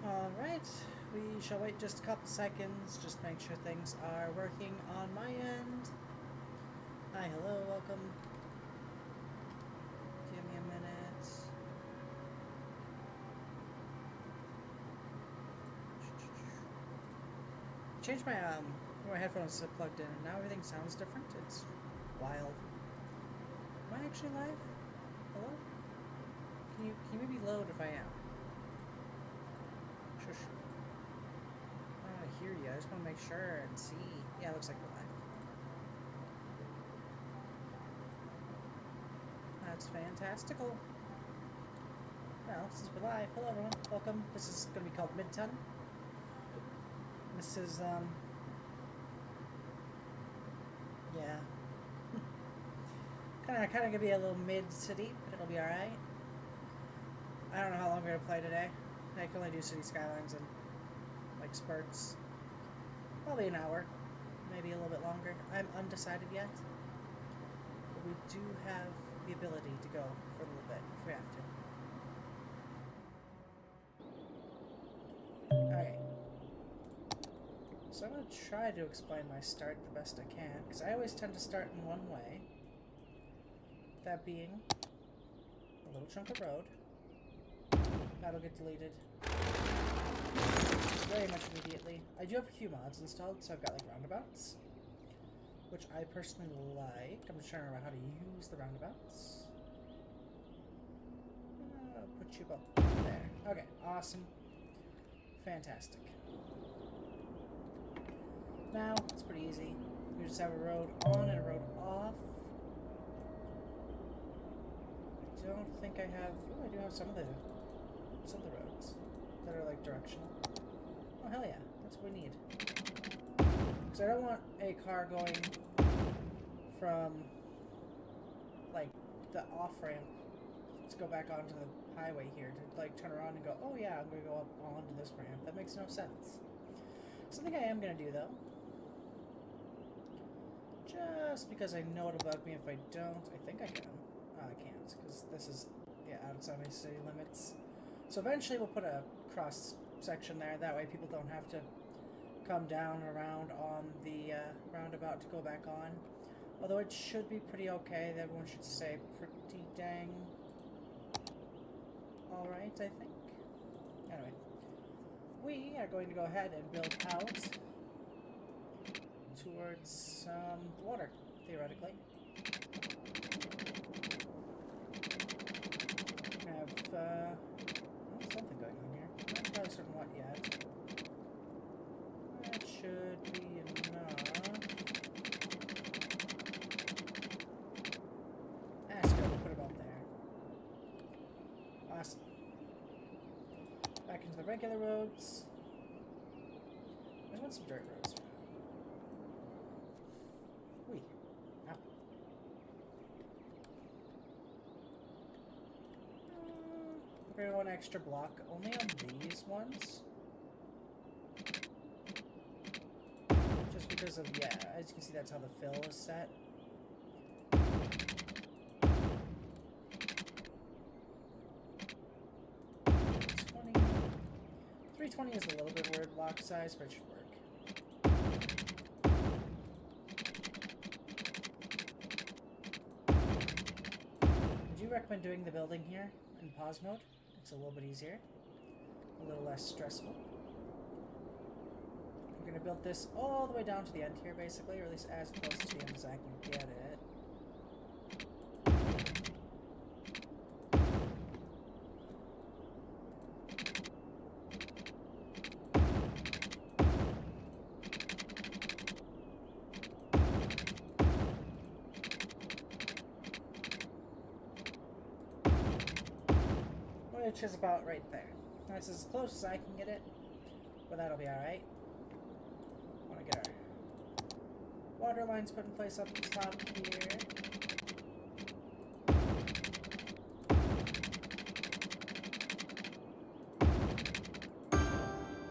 Alright, we shall wait just a couple seconds, just make sure things are working on my end. Hi, hello, welcome. Give me a minute. Changed my headphones plugged in and now everything sounds different. It's wild. Am I actually live? Hello? Can you maybe load if I am? Shush. I don't want to hear you. I just want to make sure and see. Yeah, it looks like we're live. That's fantastical. Well, since we're live, hello everyone. Welcome. This is going to be called MidTon. This is, yeah. kind of gonna be a little mid-city, but it'll be alright. I don't know how long we're gonna play today. I can only do Cities Skylines in, like, spurts. Probably an hour. Maybe a little bit longer. I'm undecided yet. But we do have the ability to go for a little bit if we have to. Okay. So I'm going to try to explain my start the best I can, because I always tend to start in one way. That being a little chunk of road. That'll get deleted very much immediately. I do have a few mods installed, so I've got like roundabouts, which I personally like. I'm just trying to remember how to use the roundabouts. Put you about there. Okay, awesome. Fantastic. Now, it's pretty easy. You just have a road on and a road off. I don't think I have... Oh, I do have some of the roads that are, like, directional. Oh, hell yeah. That's what we need. Because I don't want a car going from, like, the off-ramp to go back onto the highway here to, like, turn around and go, oh, yeah, I'm going to go up onto this ramp. That makes no sense. Something I am going to do, though, just because I know it'll bug me if I don't. I think I can. Oh, I can't, because this is, yeah, outside my city limits. So eventually we'll put a cross section there. That way people don't have to come down around on the roundabout to go back on. Although it should be pretty okay. Everyone should say pretty dang alright, I think. Anyway, we are going to go ahead and build out towards the water, theoretically. I have something going on here. I'm not entirely certain what yet. That should be enough. Let's go. We'll put it about there. Awesome. Back into the regular roads. I just want some dirt roads. Whee. Ow. We're going to go 1 extra block only on these ones. Just because of, yeah, as you can see, that's how the fill is set. 320 is a little bit weird block size, but it should work. Would you recommend doing the building here in pause mode? It's a little bit easier, a little less stressful. I'm going to build this all the way down to the end here, basically, or at least as close to the end as I can get it. Which is about right there. That's as close as I can get it, but that'll be alright. Want to get our water lines put in place up the top here.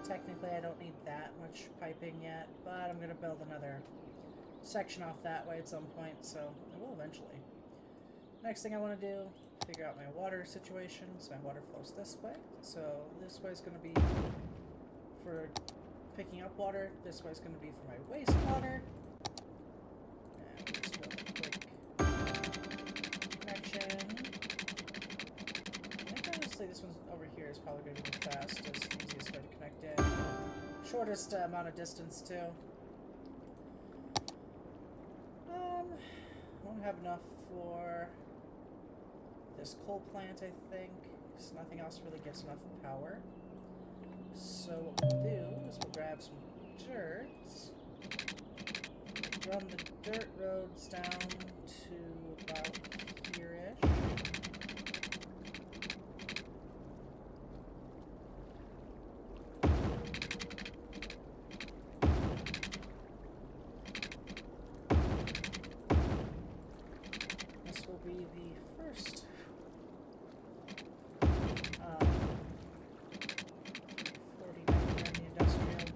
Technically, I don't need that much piping yet, but I'm going to build another section off that way at some point, so I will eventually. Next thing I want to do, figure out my water situation. So my water flows this way. So this way is going to be for picking up water. This way is going to be for my wastewater. And just a quick connection. I think honestly this one over here is probably going to be the fastest, easiest way to connect in. Shortest amount of distance too. Won't have enough for this coal plant, I think, because nothing else really gets enough power. So what we'll do is we'll grab some dirt, run the dirt roads down to about here-ish. This will be the first 49 in the industrial.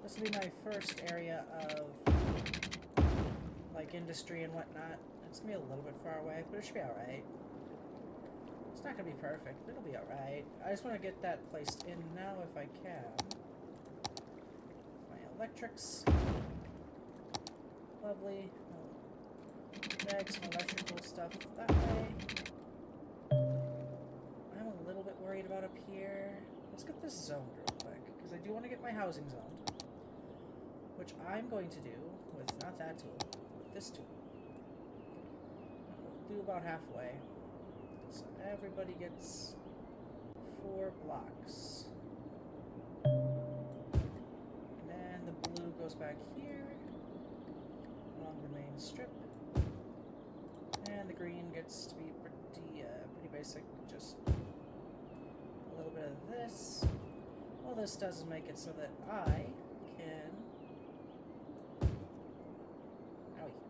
This will be my first area of like industry and whatnot. It's gonna be a little bit far away, but it should be alright. It's not gonna be perfect, but it'll be alright. I just want to get that placed in now if I can. My electrics. Lovely. Drag some electrical stuff that way. I'm a little bit worried about up here. Let's get this zoned real quick, because I do want to get my housing zoned. Which I'm going to do with not that tool, with this tool. We'll do about halfway. So everybody gets 4 blocks. And then the blue goes back here along the main strip. And the green gets to be pretty basic, just a little bit of this. All this does is make it so that I can... Owie.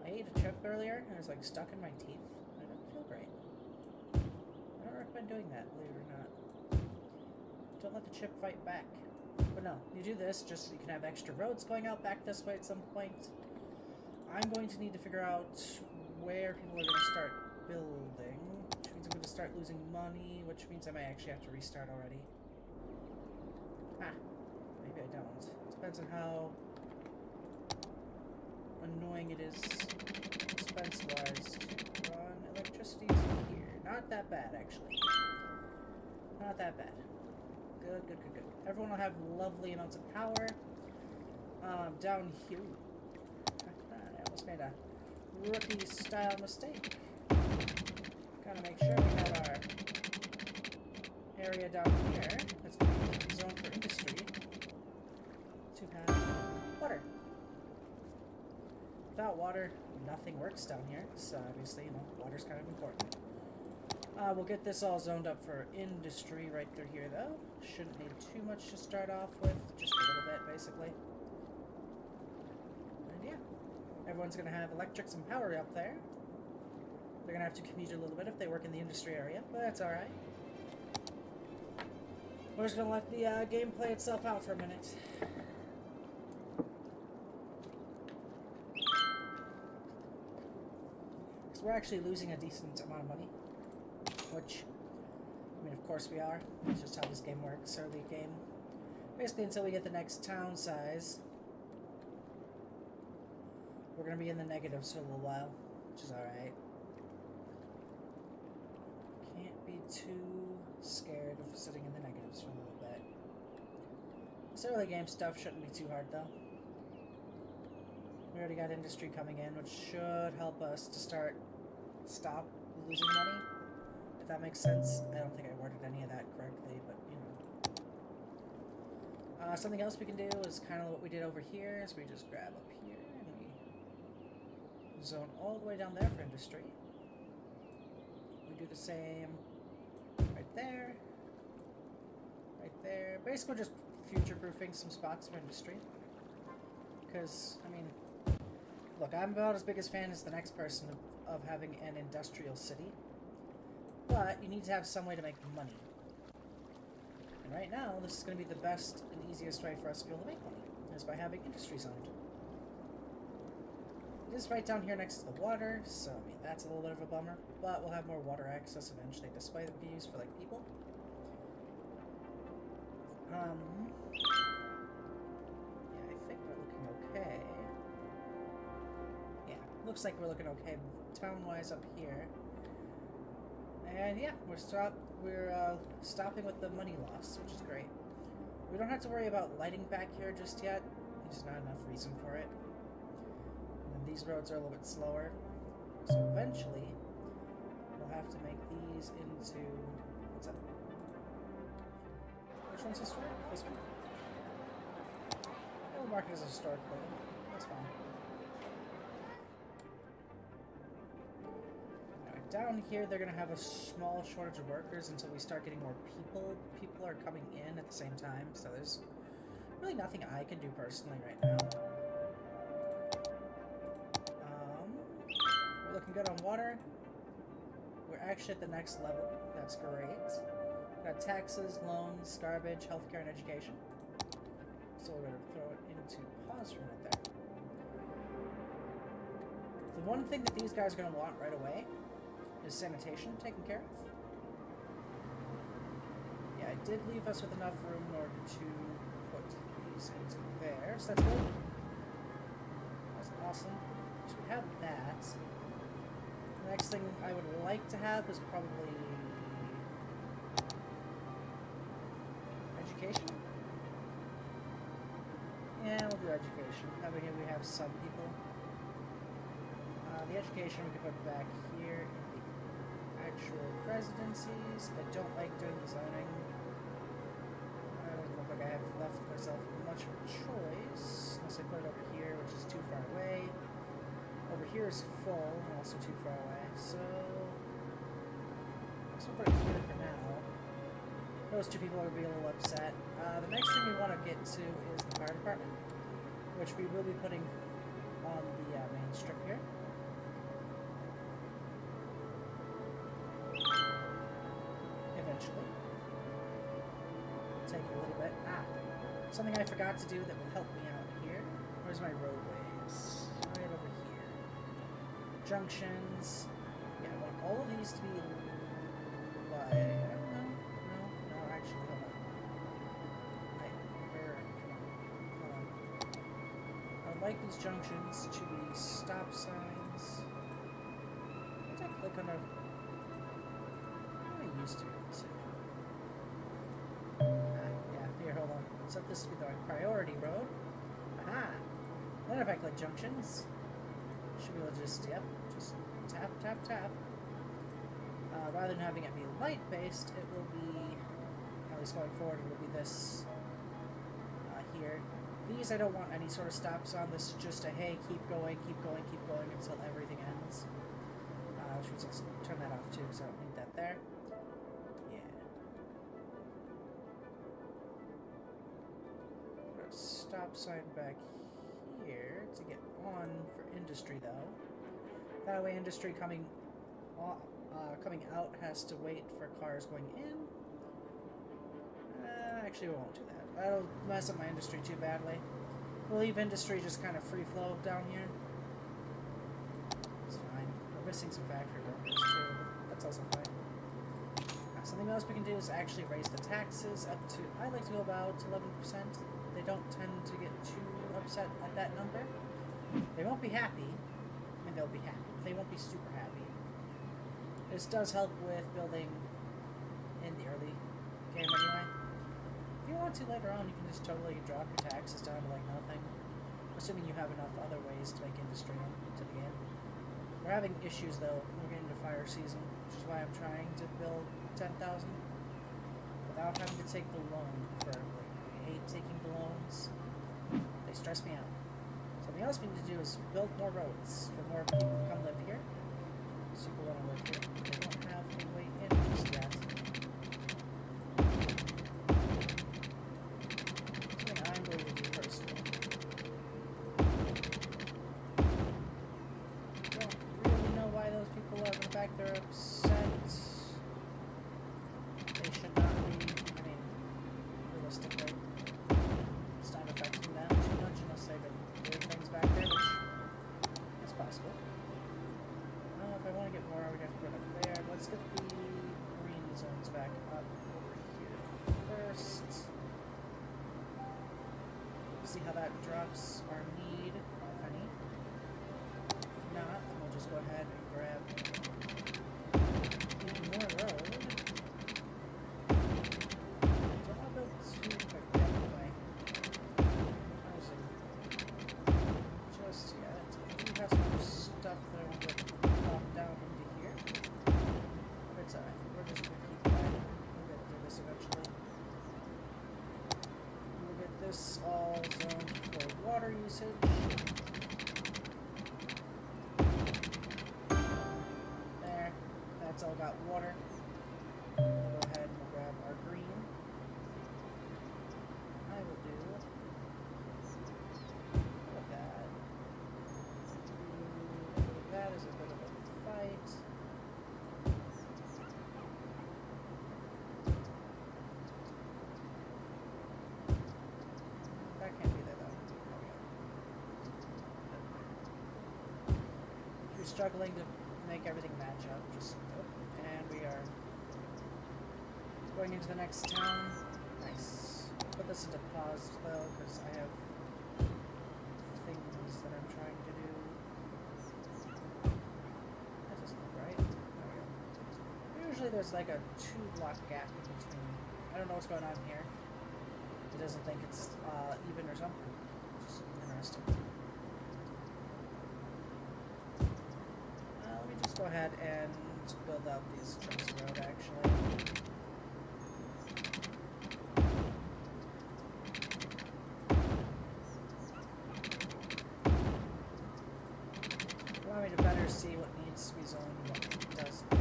I ate a chip earlier and it was like stuck in my teeth. I didn't feel great. I don't recommend doing that, believe it or not. Don't let the chip fight back. But no, you do this just so you can have extra roads going out back this way at some point. I'm going to need to figure out where people are going to start building, which means I'm going to start losing money, which means I might actually have to restart already. Maybe I don't. It depends on how annoying it is expense-wise to run electricity to here. Not that bad, actually. Not that bad. Good. Everyone will have lovely amounts of power. Down here... I almost made a rookie-style mistake. Gotta make sure we have our area down here that's going to be zoned for industry to have water. Without water, nothing works down here, so obviously, water's kind of important. We'll get this all zoned up for industry right through here, though. Shouldn't need too much to start off with, just a little bit, basically. And yeah. Everyone's going to have electrics and power up there. They're going to have to commute a little bit if they work in the industry area, but that's alright. We're just going to let the game play itself out for a minute. Because we're actually losing a decent amount of money. Which, I mean, of course we are. That's just how this game works, early game. Basically until we get the next town size. We're going to be in the negatives for a little while, which is alright. Can't be too scared of sitting in the negatives for a little bit. This early game stuff shouldn't be too hard, though. We already got industry coming in, which should help us to stop losing money, if that makes sense. I don't think I worded any of that correctly, but, something else we can do is kind of what we did over here, is we just grab up here. Zone all the way down there for industry. We do the same right there. Right there. Basically just future-proofing some spots for industry. Because, I mean, look, I'm about as big a fan as the next person of having an industrial city. But you need to have some way to make money. And right now, this is going to be the best and easiest way for us to be able to make money, is by having industry zoned. It is right down here next to the water, so I mean that's a little bit of a bummer. But we'll have more water access eventually, despite it being used for like people. Yeah, I think we're looking okay. Yeah, looks like we're looking okay town-wise up here. And yeah, we're stopping with the money loss, which is great. We don't have to worry about lighting back here just yet. There's not enough reason for it. And these roads are a little bit slower, so eventually we'll have to make these into what's up? Which one's historic? This one. We'll mark it as a historic building. That's fine. Down here, they're going to have a small shortage of workers until we start getting more people. People are coming in at the same time, so there's really nothing I can do personally right now. We're looking good on water. We're actually at the next level. That's great. We've got taxes, loans, garbage, healthcare, and education. So we're going to throw it into pause for a minute there. The one thing that these guys are going to want right away is sanitation taken care of. Yeah, I did leave us with enough room in order to put these into there, so that's good. That's awesome. So we have that. The next thing I would like to have is probably education. Yeah, we'll do education. Over here we have some people. The education we can put back here in the actual residencies. I don't like doing the zoning. It doesn't look like I have left myself much of a choice, unless I put it over here, which is too far away. Over here is full, and also too far away, so let's put it here for now. Those two people are going to be a little upset. The next thing we want to get to is the fire department, which we will be putting on the main strip here. Eventually. Take a little bit. Something I forgot to do that will help me out here. Where's my roadways? Right over here. Junctions. Yeah, I want all of these to be like, I don't know. No, actually, hold on. Hold on. I would like these junctions to be stop signs. Did I click on a... I used to be able to. Yeah, here, hold on. Set this to be the priority road. Aha! Then if I click junctions, should be able to just, yep, just tap, tap, tap. Rather than having it be light-based, it will be, at least going forward, it will be this here. These I don't want any sort of stops on. This is just a, hey, keep going, keep going, keep going until everything ends. Which means let's turn that off too, because I don't need that there. Stop sign back here to get on for industry, though. That way, industry coming out has to wait for cars going in. Actually, we won't do that. That'll mess up my industry too badly. We'll leave industry just kind of free flow down here. It's fine. We're missing some factory workers too. That's also fine. Something else we can do is actually raise the taxes up to, I like to go about 11%. They don't tend to get too upset at that number. They won't be happy, and they'll be happy. They won't be super happy. This does help with building in the early game anyway. If you want to later on, you can just totally drop your taxes down to like nothing. Assuming you have enough other ways to make industry into the game. We're having issues though. We're getting into fire season, which is why I'm trying to build 10,000 without having to take the loan for I hate taking the loans. They stress me out. Something else we need to do is build more roads for more people to come live here. So people want to live here. They don't have any way in just yet. Something I'm going to do personally. Don't really know why those people are in the back. They're upset. They should not be. I mean, realistically. It's not affecting them too much unless they've been doing things back there, which is possible. see how that drops our need, if any. If not, then we'll just go ahead and grab even more road. Don't want to build too quickly anyway. Housing. Just yet. I do have some more stuff that I want to pop down into here. But it's alright. We're just going to keep going. We'll get through this eventually. We'll get this all zoned for water usage. There. That's all got water. We'll go ahead and we'll grab our green. I will do that. That is a bit of a fight. That can't be there though. If you're struggling to make everything match up, just and we are going into the next town. Nice. Put this into pause though, because I have things that I'm trying to do. That doesn't look right. There we go. Usually there's like a 2-block gap in between. I don't know what's going on here. It doesn't think it's even or something. Just interesting. Let me just go ahead and build out these chunks of road actually. Allow me to better see what needs to be zoned and what does not.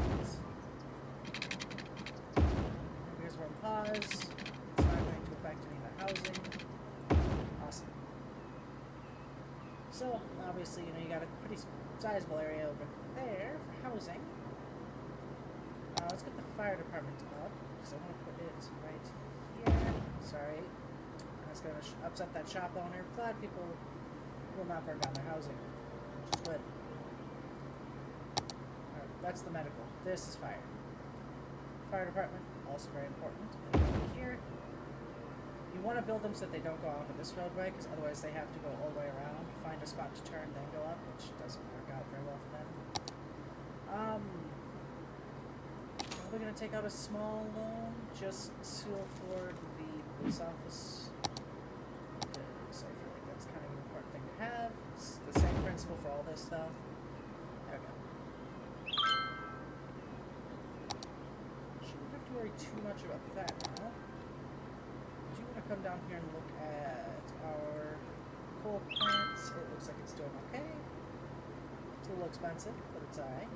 Here's where I'm pause. It's not going to affect any of the housing. Awesome. So, obviously, you got a pretty sizable area over there for housing. Let's get the fire department up, because I want to put it right here. Sorry. That's going to upset that shop owner, but people will not burn down their housing, which is good. Alright, that's the medical. This is fire. Fire department, also very important. And over here, you want to build them so that they don't go onto this roadway, because otherwise they have to go all the way around, find a spot to turn, then go up, which doesn't work out very well for them. We're going to take out a small loan just to afford the police office, because I feel like that's kind of an important thing to have. It's the same principle for all this stuff. There we go. Shouldn't have to worry too much about that now. Do you want to come down here and look at our coal plants? It looks like it's doing okay. It's a little expensive, but it's alright.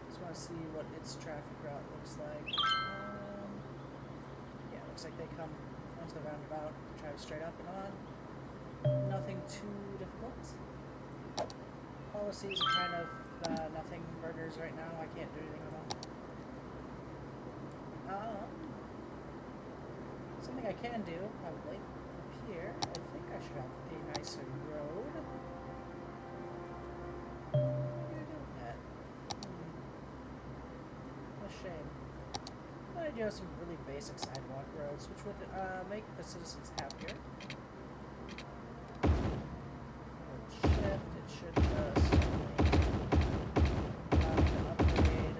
Just want to see what its traffic route looks like. Yeah, looks like they come onto the roundabout, drive straight up and on. Nothing too difficult. Policies are kind of nothing burgers right now. I can't do anything with them. Something I can do, probably, up here, I think I should have a nicer road. Why are you doing that? What a shame. But I do have some really basic sidewalk roads, which would make the citizens happier. Hold shift, it should just allow me to upgrade.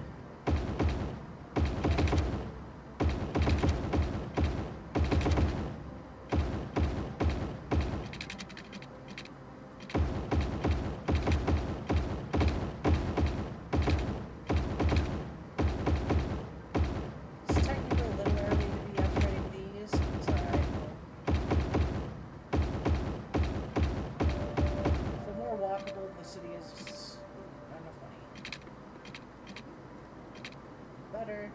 Better.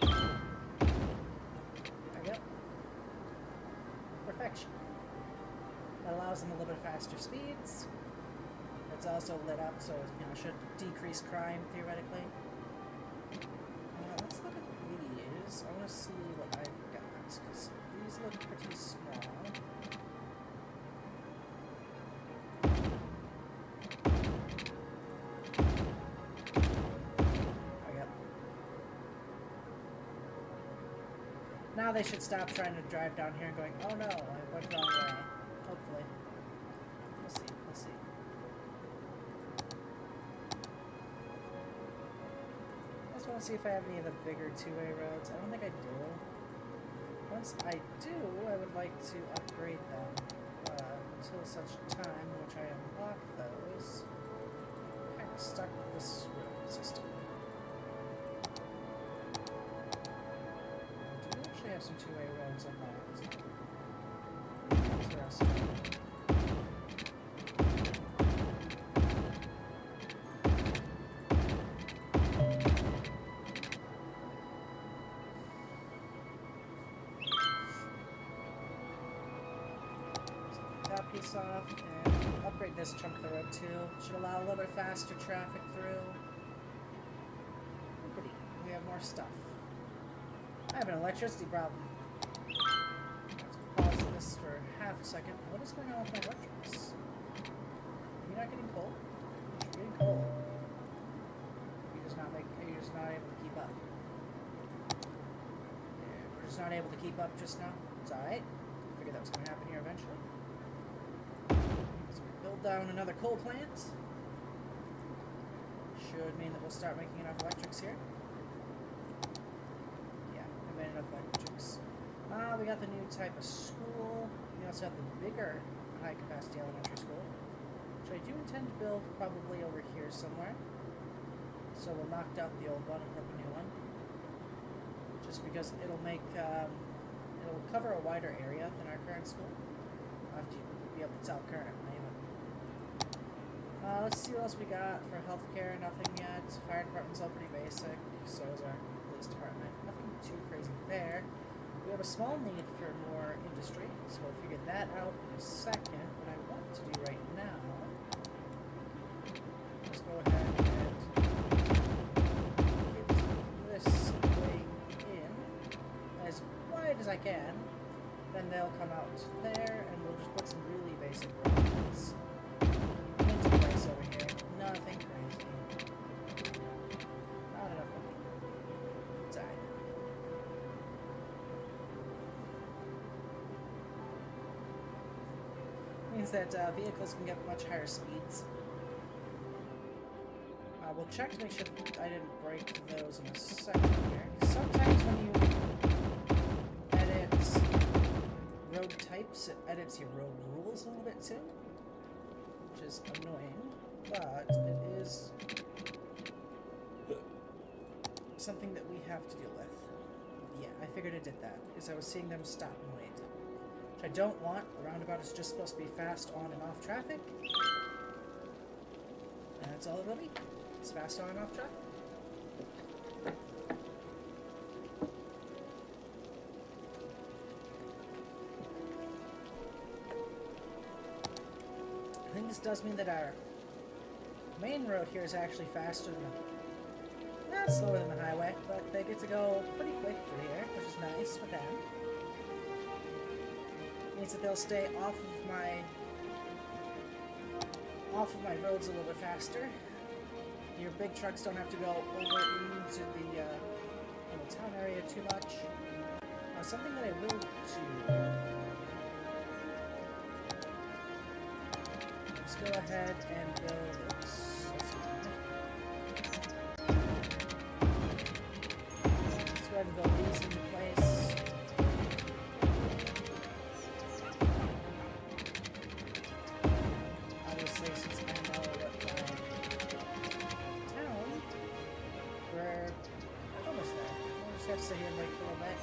There we go. Perfection. That allows them a little bit faster speeds. It's also lit up, so it should decrease crime theoretically. Let's look at these. I want to see what I've got, because these look pretty small. Now they should stop trying to drive down here and going, oh no, I went the wrong way. Hopefully. We'll see, we'll see. I just want to see if I have any of the bigger two-way roads. I don't think I do. Once I do, I would like to upgrade them until such time in which I unlock those. I'm kind of stuck with this road system. I have some two-way roads unlocked. Interesting. That piece off and upgrade this chunk of the road too. Should allow a little bit faster traffic through. Lookity, we have more stuff. I have an electricity problem. Let's pause this for half a second. What is going on with my electrics? Are you not getting cold? You're getting cold. You're just not able to keep up. Yeah, we're just not able to keep up just now. It's alright. Figured that was going to happen here eventually. So we build down another coal plant. Should mean that we'll start making enough electrics here. Enough electrics. We got the new type of school. We also have the bigger high-capacity elementary school, which I do intend to build probably over here somewhere. So we'll knock out the old one and put up a new one. Just because it'll make, it'll cover a wider area than our current school. I'll have to be able to tell currently. But let's see what else we got for healthcare. Nothing yet. Fire department's all pretty basic. So is our police department. Nothing too crazy there. We have a small need for more industry, so we'll figure that out in a second. What I want to do right now is go ahead and get this way in as wide as I can. Then they'll come out there, and we'll just put some really basic roads into place over here. Nothing crazy. Not enough money. It's alright. Means that vehicles can get much higher speeds. We'll check to make sure I didn't break those in a second here. Because sometimes when you edit road types, it edits your road rules a little bit too. Which is annoying. But it is something that we have to deal with. Yeah, I figured it did that. Because I was seeing them stop and wait. Which I don't want. The roundabout is just supposed to be fast on and off traffic. And that's all it will be. It's fast on and off traffic. I think this does mean that our main road here is actually faster than the... Not slower than the highway, but they get to go pretty quick through here, which is nice for them. Means that they'll stay off of my roads a little bit faster. Your big trucks don't have to go over into the town area too much. Something that I will do. Let's go ahead and build this. Let's go ahead and build these into place. Obviously, since I know what town, we're almost there. We'll just have to sit here and wait for a little bit.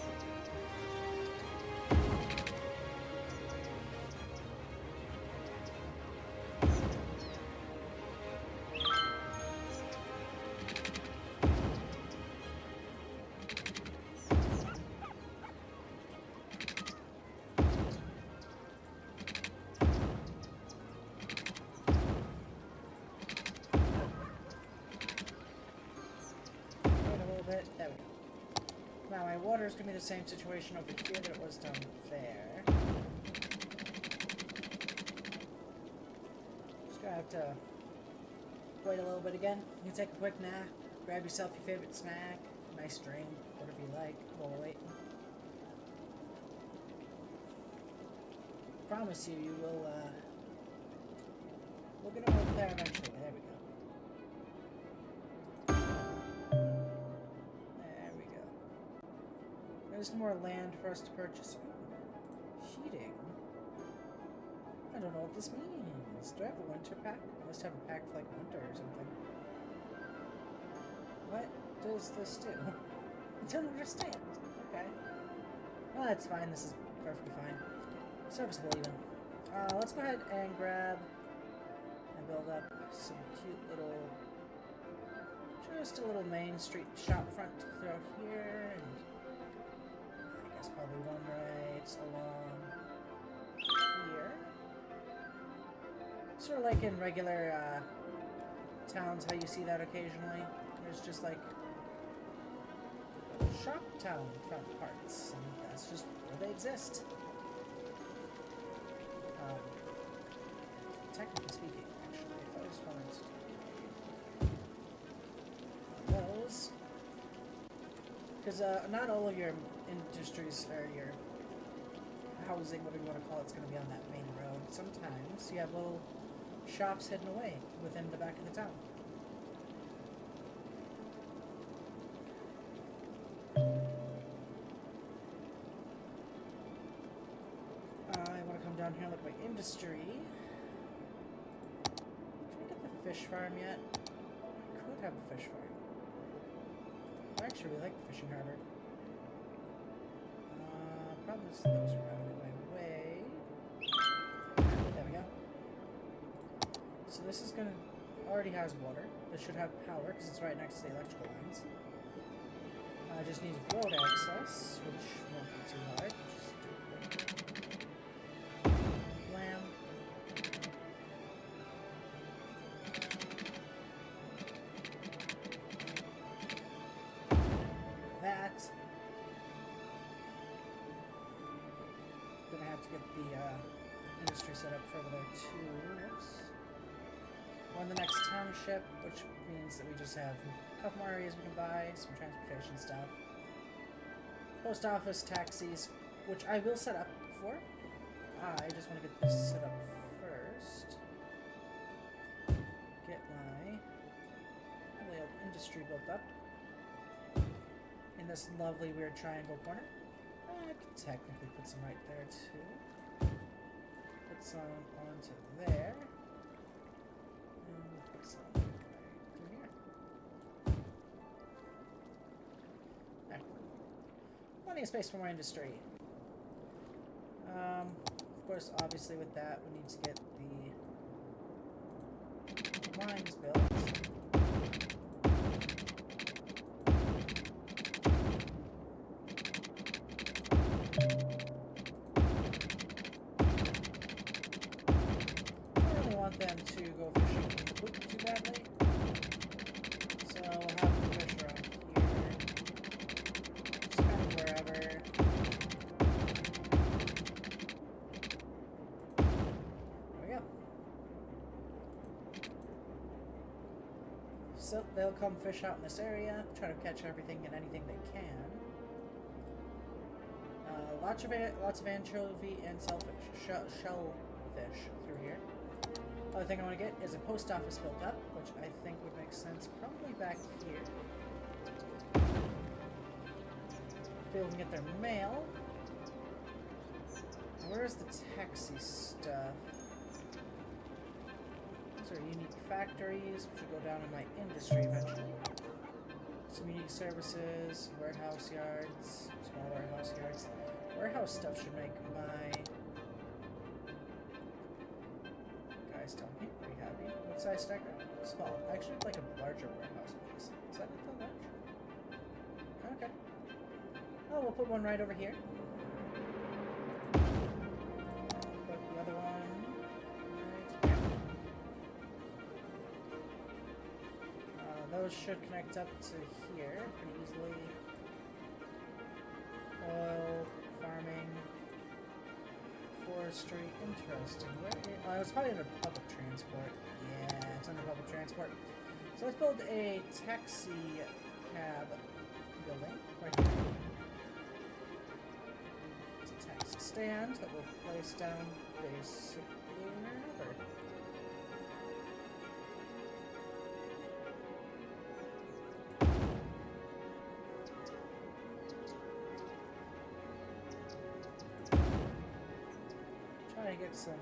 There we go. Now I my water is going to be the same situation over here that it was down there. Just going to have to wait a little bit again. You can take a quick nap, grab yourself your favorite snack, nice drink, whatever you like while we're waiting. Promise you, we'll get over there eventually. There we go. There we go. There's more land for us to purchase. Heating? I don't know what this means. Do I have a winter pack? I must have a pack for like winter or something. What does this do? I don't understand. Okay. Well, that's fine. This is perfectly fine. Serviceable even. Let's go ahead and grab and build up some cute little, just a little main street shop front to throw here, and I guess probably one right along here. Sort of like in regular towns, how you see that occasionally. There's just like shop town front parts, and that's just where they exist. Technically speaking, actually, if I just wanted to those, because not all of your industries or your housing, whatever you want to call it, is going to be on that main road. Sometimes you have little shops hidden away within the back of the town. I want to come down here and look at my industry. Fish farm yet? I could have a fish farm. I actually really like the fishing harbor. Problem is those are out of my way. There we go. So this is gonna already has water. This should have power because it's right next to the electrical lines. Just needs road access, which won't be too hard. Gonna have to get the industry set up for over there too. Whoops. We're in the next township, which means that we just have a couple more areas we can buy, some transportation stuff, post office, taxis, which I will set up for. I just want to get this set up first. Get my lovely old industry built up in this lovely weird triangle corner. I could technically put some right there too. Put some onto there. And we'll put some right through here. There. Plenty of space for more industry. Of course, obviously with that, we need to get the lines built. Them to go fishing too badly, so we'll have them fish around here, just kind of wherever. There we go. So they'll come fish out in this area, try to catch everything and anything they can. Lots of anchovy and shellfish through here. Other thing I want to get is a post office built up, which I think would make sense probably back here. People can get their mail. Where's the taxi stuff? These are unique factories, which will go down in my industry eventually. Some unique services, warehouse yards, small warehouse yards. Warehouse stuff should make my guys tell me pretty happy. What size stacker? Small. Actually, like a larger warehouse, please. Is that a little large? Okay. Oh, we'll put one right over here. Put the other one right here. Those should connect up to here pretty easily. oil, farming, forestry. Interesting. Oh, it's probably under public transport. Yeah, it's under public transport. So let's build a taxi cab building right here. It's a taxi stand that we'll place down basically wherever. Trying to get some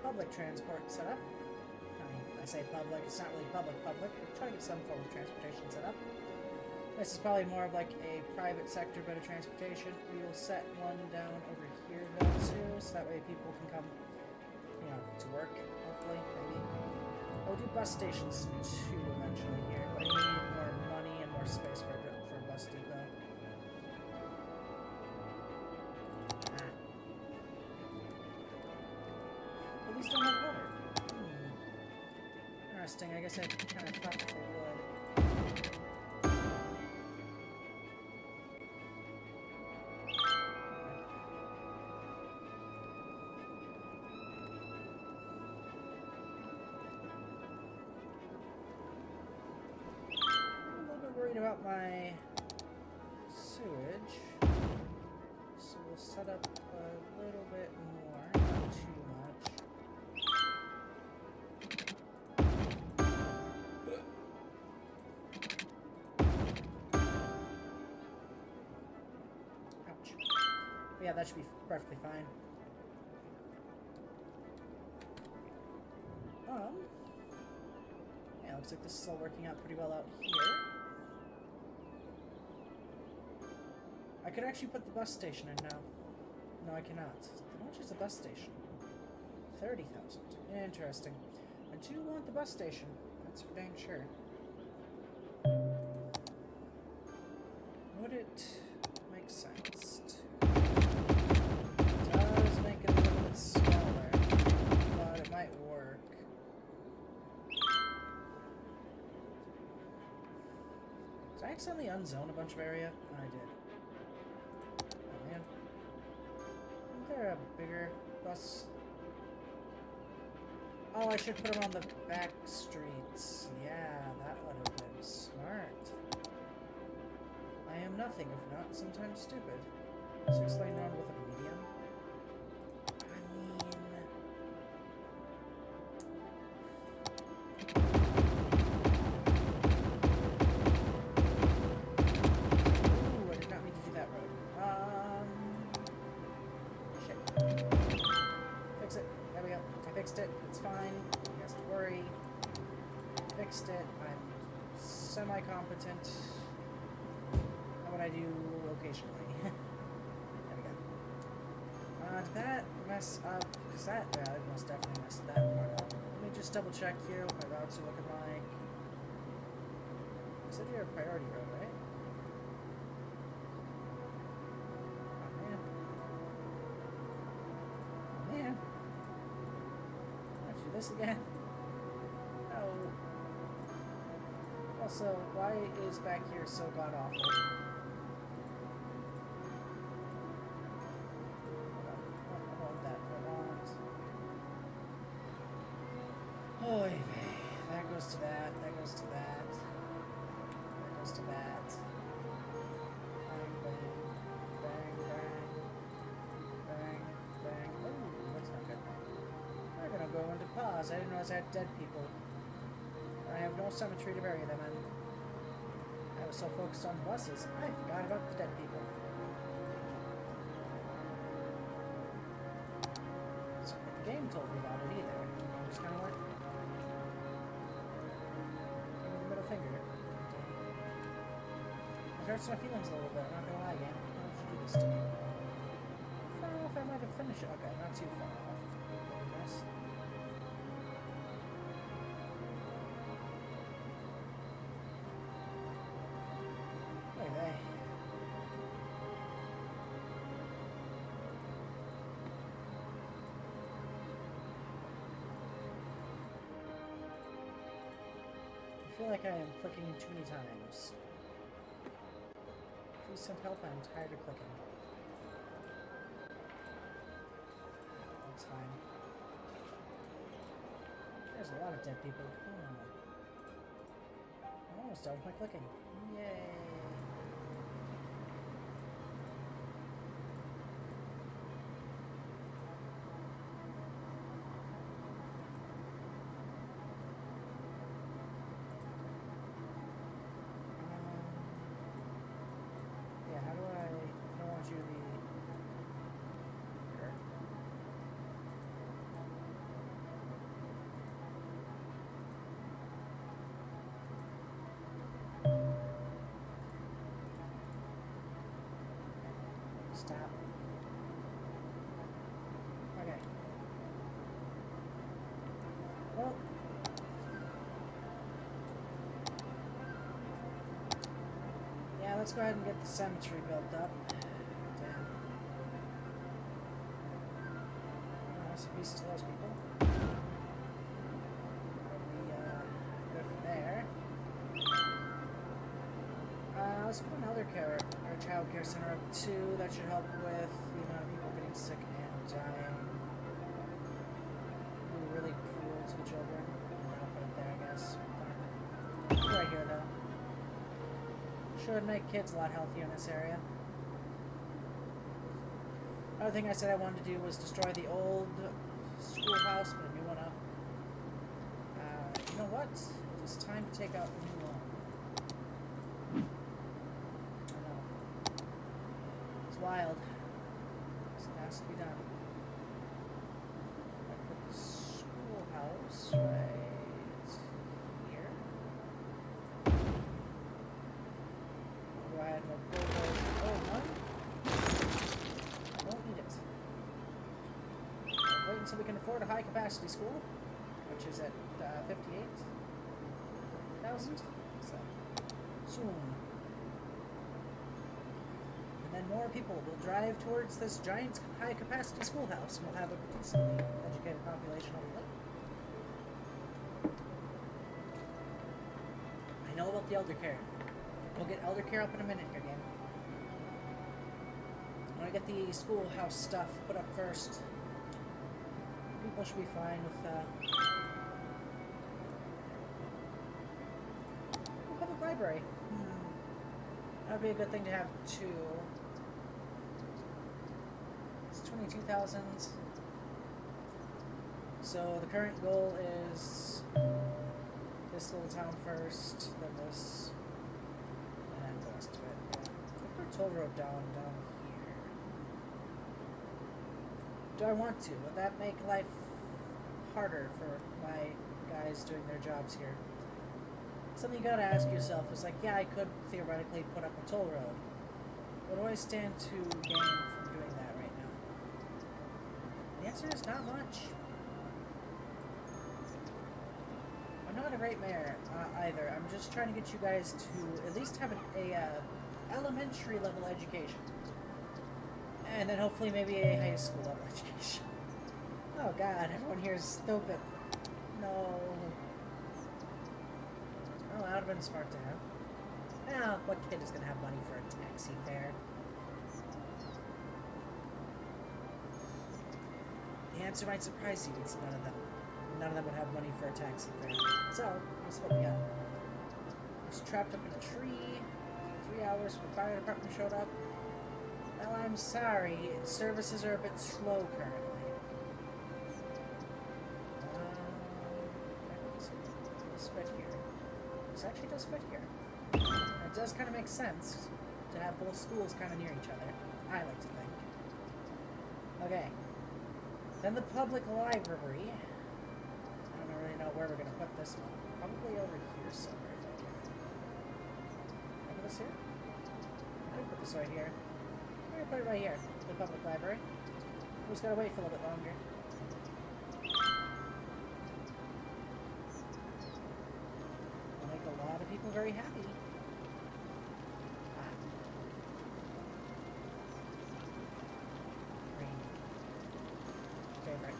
public transport set up. I mean, I say public, it's not really public. We're trying to get some form of transportation set up. This is probably more of like a private sector bit of transportation. We will set one down over here though too, so that way people can come, you know, to work, hopefully, maybe. We'll do bus stations too eventually here, but we need more money and more space for a bus depot. Well, these don't have water. Interesting, I guess I kind of thought they would. About my sewage, so we'll set up a little bit more, not too much. Ouch. But yeah, that should be perfectly fine. Yeah, looks like this is all working out pretty well out here. I could actually put the bus station in now. No, I cannot. How much is the bus station? 30,000. Interesting. I do want the bus station. That's for dang sure. Would it make sense to... It does make it a little bit smaller, but it might work. Did I accidentally unzone a bunch of area? I did. Isn't there a bigger bus? Oh, I should put them on the back streets. Yeah, that would have been smart. I am nothing if not sometimes stupid. 6-lane road with a medium? Ooh, I did not mean to do that road. Shit. Fix it. There we go. I fixed it. It's fine. You have to worry. Fixed it. I'm semi-competent. How would I do occasionally? There we go. Did that mess up? Because that, yeah, it most definitely messed that part up. Let me just double check here what my routes are looking like. You said you're a priority road, right? Oh man. Oh man. Let's do this again. No. Also, why is back here so god awful? Oy vey. That goes to that, that goes to that. That goes to that. Bang, bang, bang, bang. Bang, bang. Ooh, that's not good. We're gonna go into pause. I didn't realize I had dead people. I have no cemetery to bury them in. I was so focused on buses, I forgot about the dead people. So the game told me about it either. I'm just kind of like... finger. It hurts my feelings a little bit, I'm not gonna lie, game. Why don't you do this to me? I don't know if I might have finished it. Okay, not too far off. Nice. Hey. I feel like I am clicking too many times. Please send help. I'm tired of clicking. That's fine. There's a lot of dead people. Oh no. I'm almost done with my clicking. Yay. Yeah, how do I don't want you to be here. Stop. Okay. Well. Yeah, let's go ahead and get the cemetery built up. Damn. Rest in peace to those people. That'll be good from there. Let's put an elder care or child care center up too. That should help with the amount of people getting sick and dying. Be really cruel to the children. I'll put it there, I guess. Right here, though. Should make kids a lot healthier in this area. Another thing I said I wanted to do was destroy the old schoolhouse, put a new one up. You know what? It's time to take out the new one. I know. It's wild. It has to be done. I put the schoolhouse right here. Do I have no bulldozer? Oh, no. I don't need it. Wait until we can afford a high capacity school, which is at 58,000. So soon. And then more people will drive towards this giant high capacity schoolhouse, and we'll have a decently educated population hopefully. I know about the elder care. We'll get elder care up in a minute here, game. I want to get the schoolhouse stuff put up first. People should be fine with public library. That would be a good thing to have too. It's 22,000. So the current goal is this little town first, then this, and the rest of it. Yeah. Put a toll road down here. Do I want to? Would that make life harder for my guys doing their jobs here? Something you gotta ask yourself is like, yeah, I could theoretically put up a toll road. What do I stand to gain from doing that right now? The answer is not much. I'm not a great mayor either. I'm just trying to get you guys to at least have a elementary level education. And then hopefully maybe a high school level education. Oh god, everyone here is stupid. No. Oh, that would have been smart to have. Well, what kid is going to have money for a taxi fare? The answer might surprise you, it's none of them. None of them would have money for a taxi fare. So, guess what we got? I was trapped up in a tree for 3 hours when the fire department showed up. Well, I'm sorry, services are a bit slow currently. Does fit here. This actually does fit here. It does kind of make sense to have both schools kind of near each other, I like to think. Okay. Then the public library. I don't really know where we're going to put this one. Probably over here somewhere if I can. Can I put this here? I could put this right here. I'm going to put it right here, the public library. We just got to wait for a little bit longer. It'll make a lot of people very happy. Green. Favorite.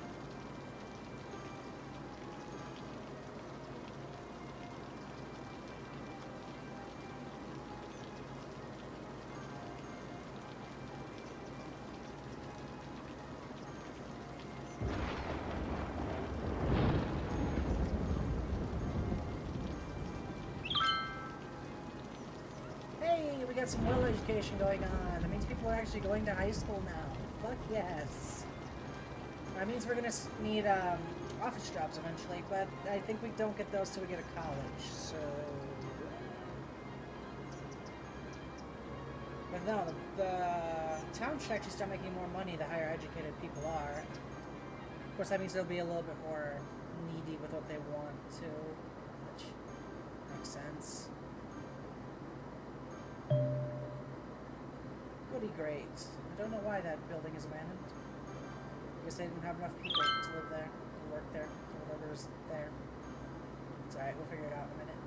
got some real education going on. That means people are actually going to high school now. Fuck yes. That means we're gonna need office jobs eventually, but I think we don't get those till we get to college, so... But no, the town should actually start making more money the higher educated people are. Of course, that means they'll be a little bit more needy with what they want to, which makes sense. Goody great. I don't know why that building is abandoned. I guess they didn't have enough people to live there, to work there, or whatever is there. It's alright, we'll figure it out in a minute.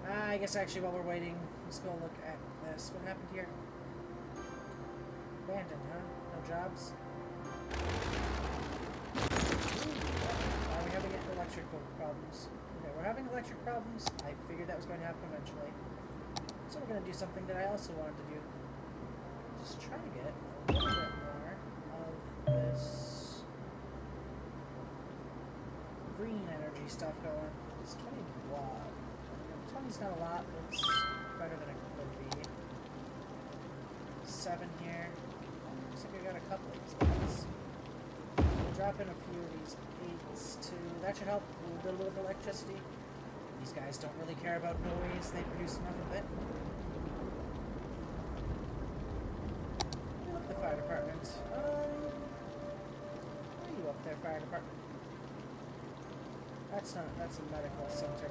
I guess actually while we're waiting, let's go look at this. What happened here? Abandoned, huh? No jobs? Ooh, are we having electrical problems? Okay, we're having electric problems. I figured that was going to happen eventually. So we're going to do something that I also wanted to do. Just try to get a little bit more of this green energy stuff going. It's 20 watt. 20's not a lot, but it's better than it could be. 7 here. Looks like I got a couple of these guys. We'll drop in a few of these 8s too. That should help a little bit of electricity. These guys don't really care about noise. They produce enough of it. Look, the fire department. Where are you up there, fire department? That's not. That's a medical center.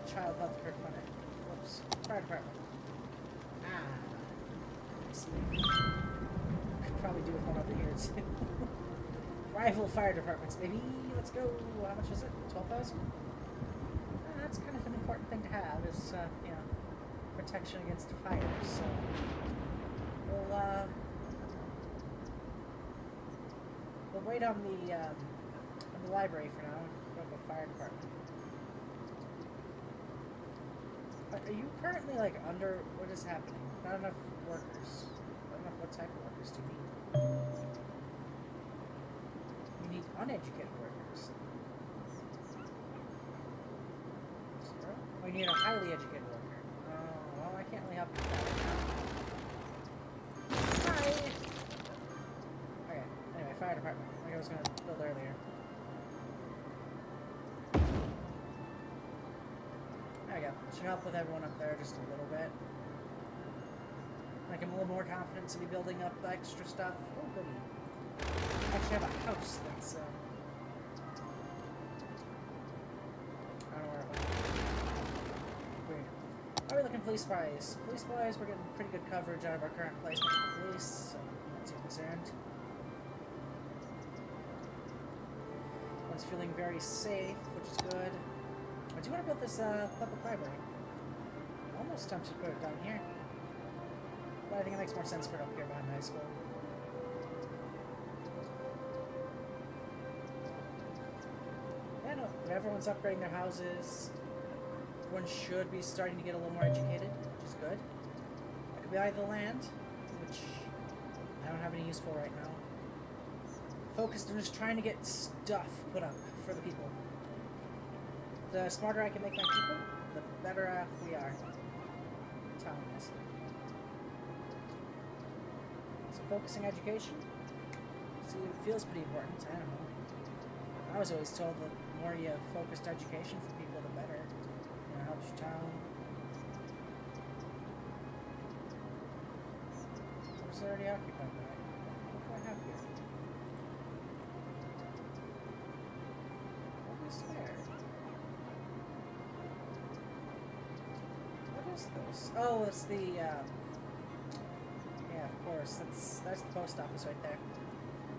Child health care clinic. Whoops. Fire department. I see. Could probably do with one over here too. Rival fire departments, baby. Let's go. How much is it? 12,000? That's kind of an important thing to have. Is you know, protection against fire. So we'll wait on the library for now. Go to the fire department. Are you currently, like, under... What is happening? Not enough workers. Not enough... What type of workers do you need? You need uneducated workers. Zero? Oh, you need a highly educated worker. Oh, well, I can't really help you with that. Hi! Okay, anyway, fire department. Like I was going to build earlier. There we go. Should help with everyone up there just a little bit. Make him a little more confident to be building up extra stuff. Oh, goody. I actually have a house that's, I don't know where it went. Weird. How are we looking police wise? Police wise, we're getting pretty good coverage out of our current placement with the police, so I'm not too concerned. One's feeling very safe, which is good. I do want to build this public library. I'm almost tempted to put it down here. But I think it makes more sense to put it up here behind the high school. Yeah, no, when everyone's upgrading their houses, everyone should be starting to get a little more educated, which is good. I could buy the land, which I don't have any use for right now. Focused on just trying to get stuff put up for the people. The smarter I can make my people, the better off we are. Town is. So focusing education, see, it feels pretty important. I don't know. I was always told that the more you focused education for people, the better. You know, it helps your town. I was already occupied by it. What do I have here? What is there? This? Oh, it's the, yeah, of course, that's the post office right there.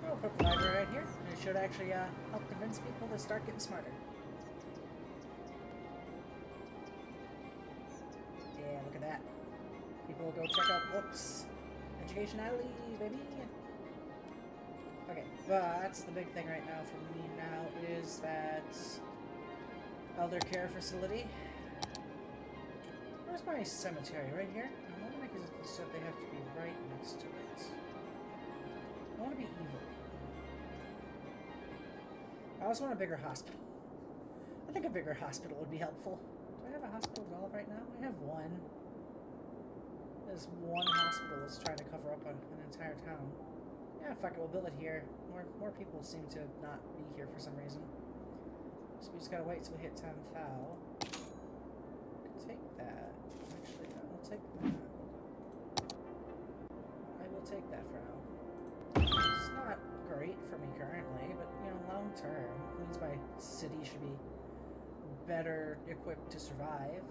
I'll put the library right here, and it should actually, help convince people to start getting smarter. Yeah, look at that. People will go check out books. Education Alley, baby! Okay, well, that's the big thing right now for me now, is that elder care facility. Where's my cemetery? Right here? I want to make it so they have to be right next to it. I want to be evil. I also want a bigger hospital. I think a bigger hospital would be helpful. Do I have a hospital developed right now? I have one. There's one hospital that's trying to cover up an entire town. Yeah, fuck it, we'll build it here. More people seem to not be here for some reason. So we just gotta wait till we hit 10 thou. Take that. Actually, I will take that. I will take that for now. It's not great for me currently, but, you know, long term, it means my city should be better equipped to survive.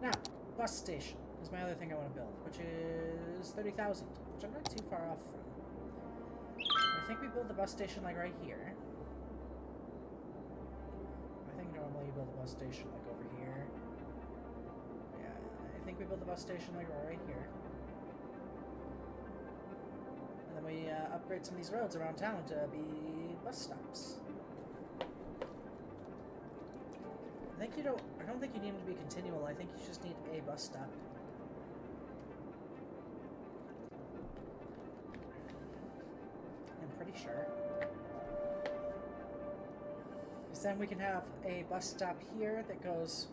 Now, bus station is my other thing I want to build, which is 30,000, which I'm not too far off from. I think we build the bus station like right here. I think normally you build a bus station like over here. Yeah, I think we build the bus station like right here. And then we upgrade some of these roads around town to be bus stops. I don't think you need them to be continual. I think you just need a bus stop. I'm pretty sure. Because then we can have a bus stop here that goes...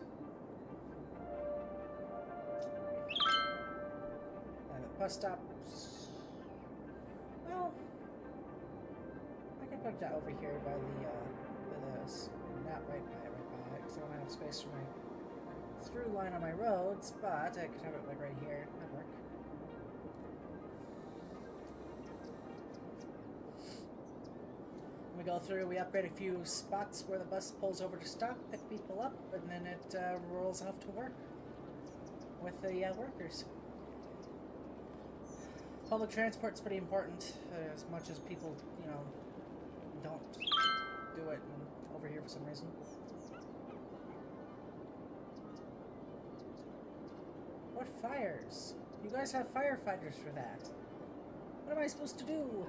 bus stops... Well... I can put that over here by this. Not right by it. Because I want to have space for my through line on my roads, but I could have it like right here. That'd work. We go through, we upgrade a few spots where the bus pulls over to stop, pick people up, and then it rolls off to work with the workers. Public transport's pretty important, as much as people, you know, don't do it over here for some reason. What fires? You guys have firefighters for that. What am I supposed to do?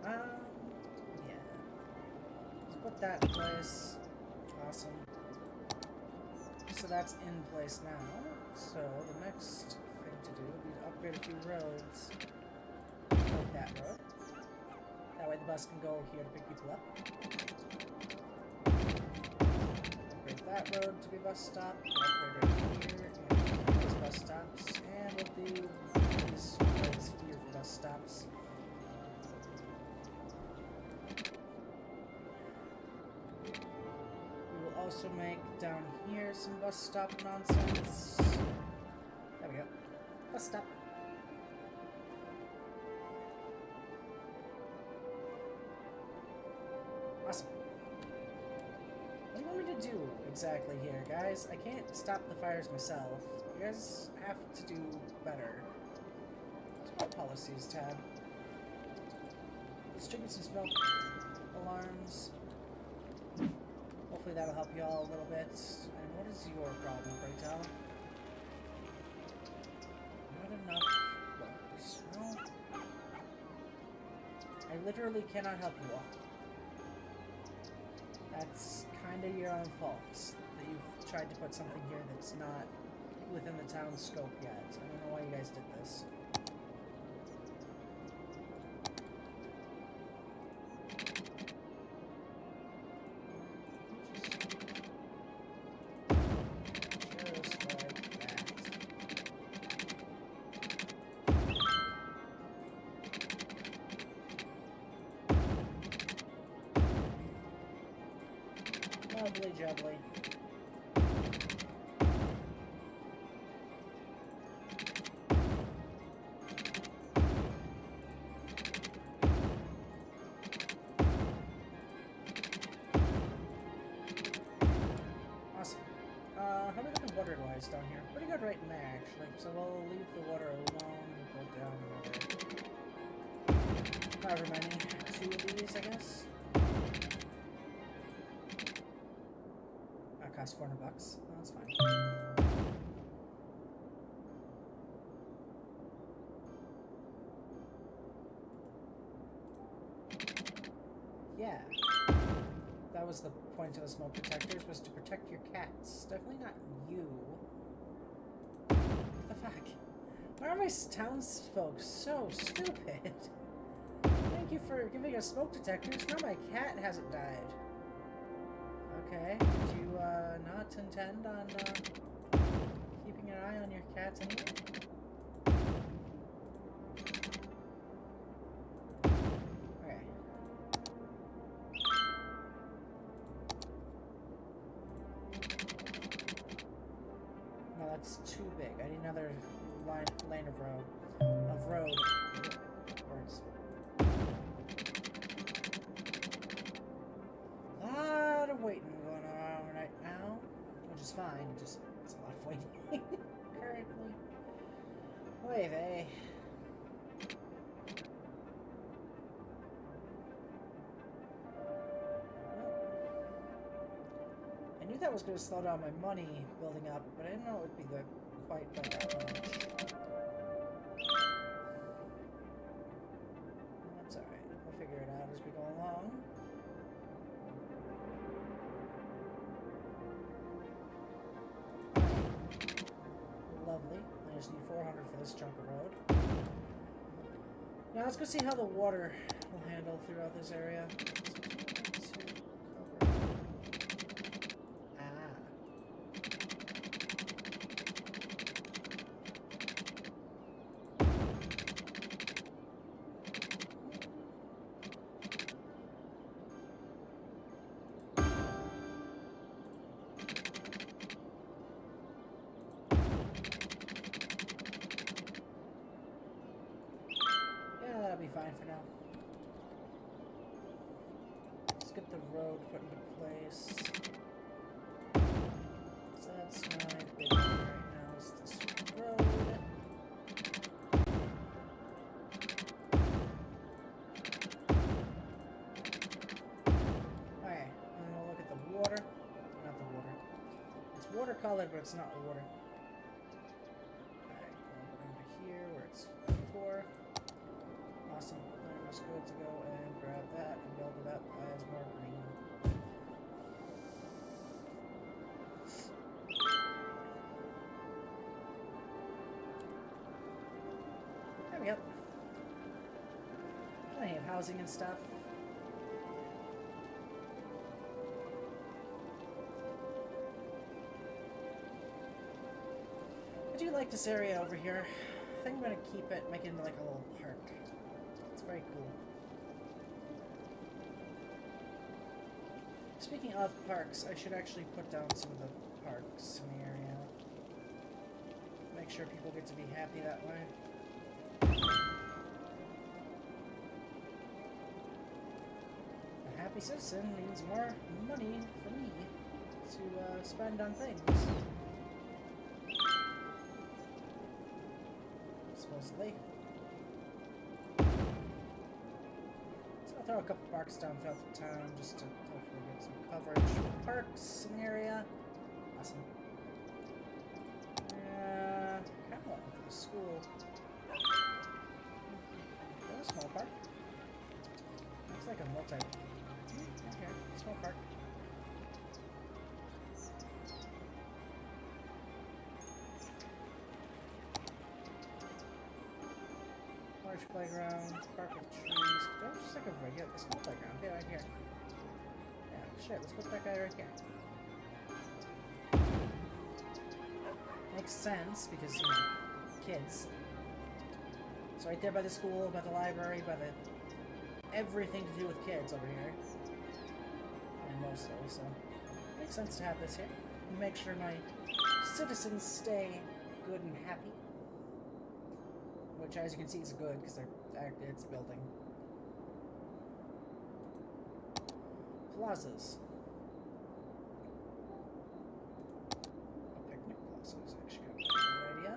Yeah. Let's put that in place. Awesome. So that's in place now. So the next thing to do would be to upgrade a few roads. Like that road. That way the bus can go here to pick people up. That road to be bus stop, upgrade right here, and these bus stops, and we'll do these roads here for bus stops. We will also make down here some bus stop nonsense. There we go. Bus stop. Awesome. What do you want me to do exactly here, guys? I can't stop the fires myself. You guys have to do better. Smoke policies tab. Distribute some smoke alarms. Hopefully that'll help you all a little bit. And what is your problem, Braytel? Not enough workers. No. I literally cannot help you all. That's kind of your own fault that you've tried to put something here that's not within the town's scope yet. I don't know why you guys did this. Just like that. Lovely jubbly. Awesome. How are we looking water-wise down here? Pretty good right in there, actually. So we'll leave the water alone and go down water. However many. 2 of these, I guess. Cost $400. Oh, that's fine. Yeah. That was the point of the smoke detectors, was to protect your cats. Definitely not you. What the fuck? Why are my townsfolk so stupid? Thank you for giving us smoke detectors. Now my cat hasn't died. Okay. Did you not intend on keeping an eye on your cats anyway? Okay. No, that's too big. I need another lane of road. Words. A lot of waiting going on right now, which is fine. It's a lot of waiting currently. Oy vey. I knew that was going to slow down my money building up, but I didn't know it would be quite by that much. That's alright. We'll figure it out as we go along. Lovely. I just need 400 for this chunk of road. Now let's go see how the water will handle throughout this area. That'll be fine for now. Let's get the road put into place. So that's my big one right now, is this road. Okay, and then we'll look at the water. Not the water. It's watercolored, but it's not water. Alright, we'll go down to here where it's 4. Awesome. I'm just going to go and grab that and build it up as more green. There we go. Plenty of housing and stuff. I do like this area over here. I think I'm going to keep it, make it into like a little park. It's very cool. Speaking of parks, I should actually put down some of the parks in the area. Make sure people get to be happy that way. A happy citizen means more money for me to spend on things. Supposedly. I'll throw a couple parks down throughout the town just to hopefully get some coverage. Parks in the area. Awesome. Kind of looking for the school. A small park. Looks like a multi. Okay, small park. Large playground, park with trees. That's just like a regular, small playground. Yeah, right here. Yeah, shit, let's put that guy right here. Makes sense because, you know, kids. It's right there by the school, by the library, by the everything to do with kids over here. And mostly, so makes sense to have this here. Make sure my citizens stay good and happy. Which, as you can see, is good because it's building. Plazas. A picnic plaza is actually kind of a good idea.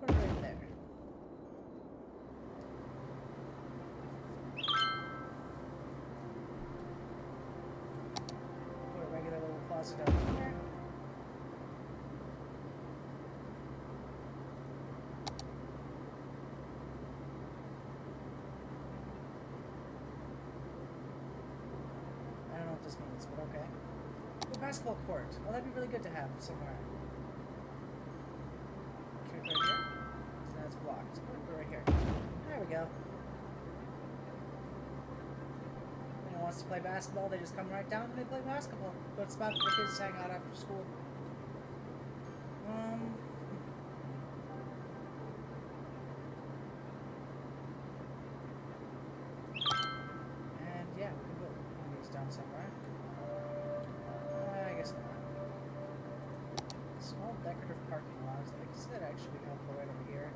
Put it right there. Put a regular little plaza down here. This means, but okay. The basketball court. Well, that'd be really good to have somewhere. Okay, right here. So that's blocked. Put it right here. There we go. wants to play basketball, they just come right down and they play basketball. Good spot for the kids to hang out after school. And yeah, we can go. He's down somewhere. I guess not. Small decorative parking lots. Like I said, actually helpful right over here.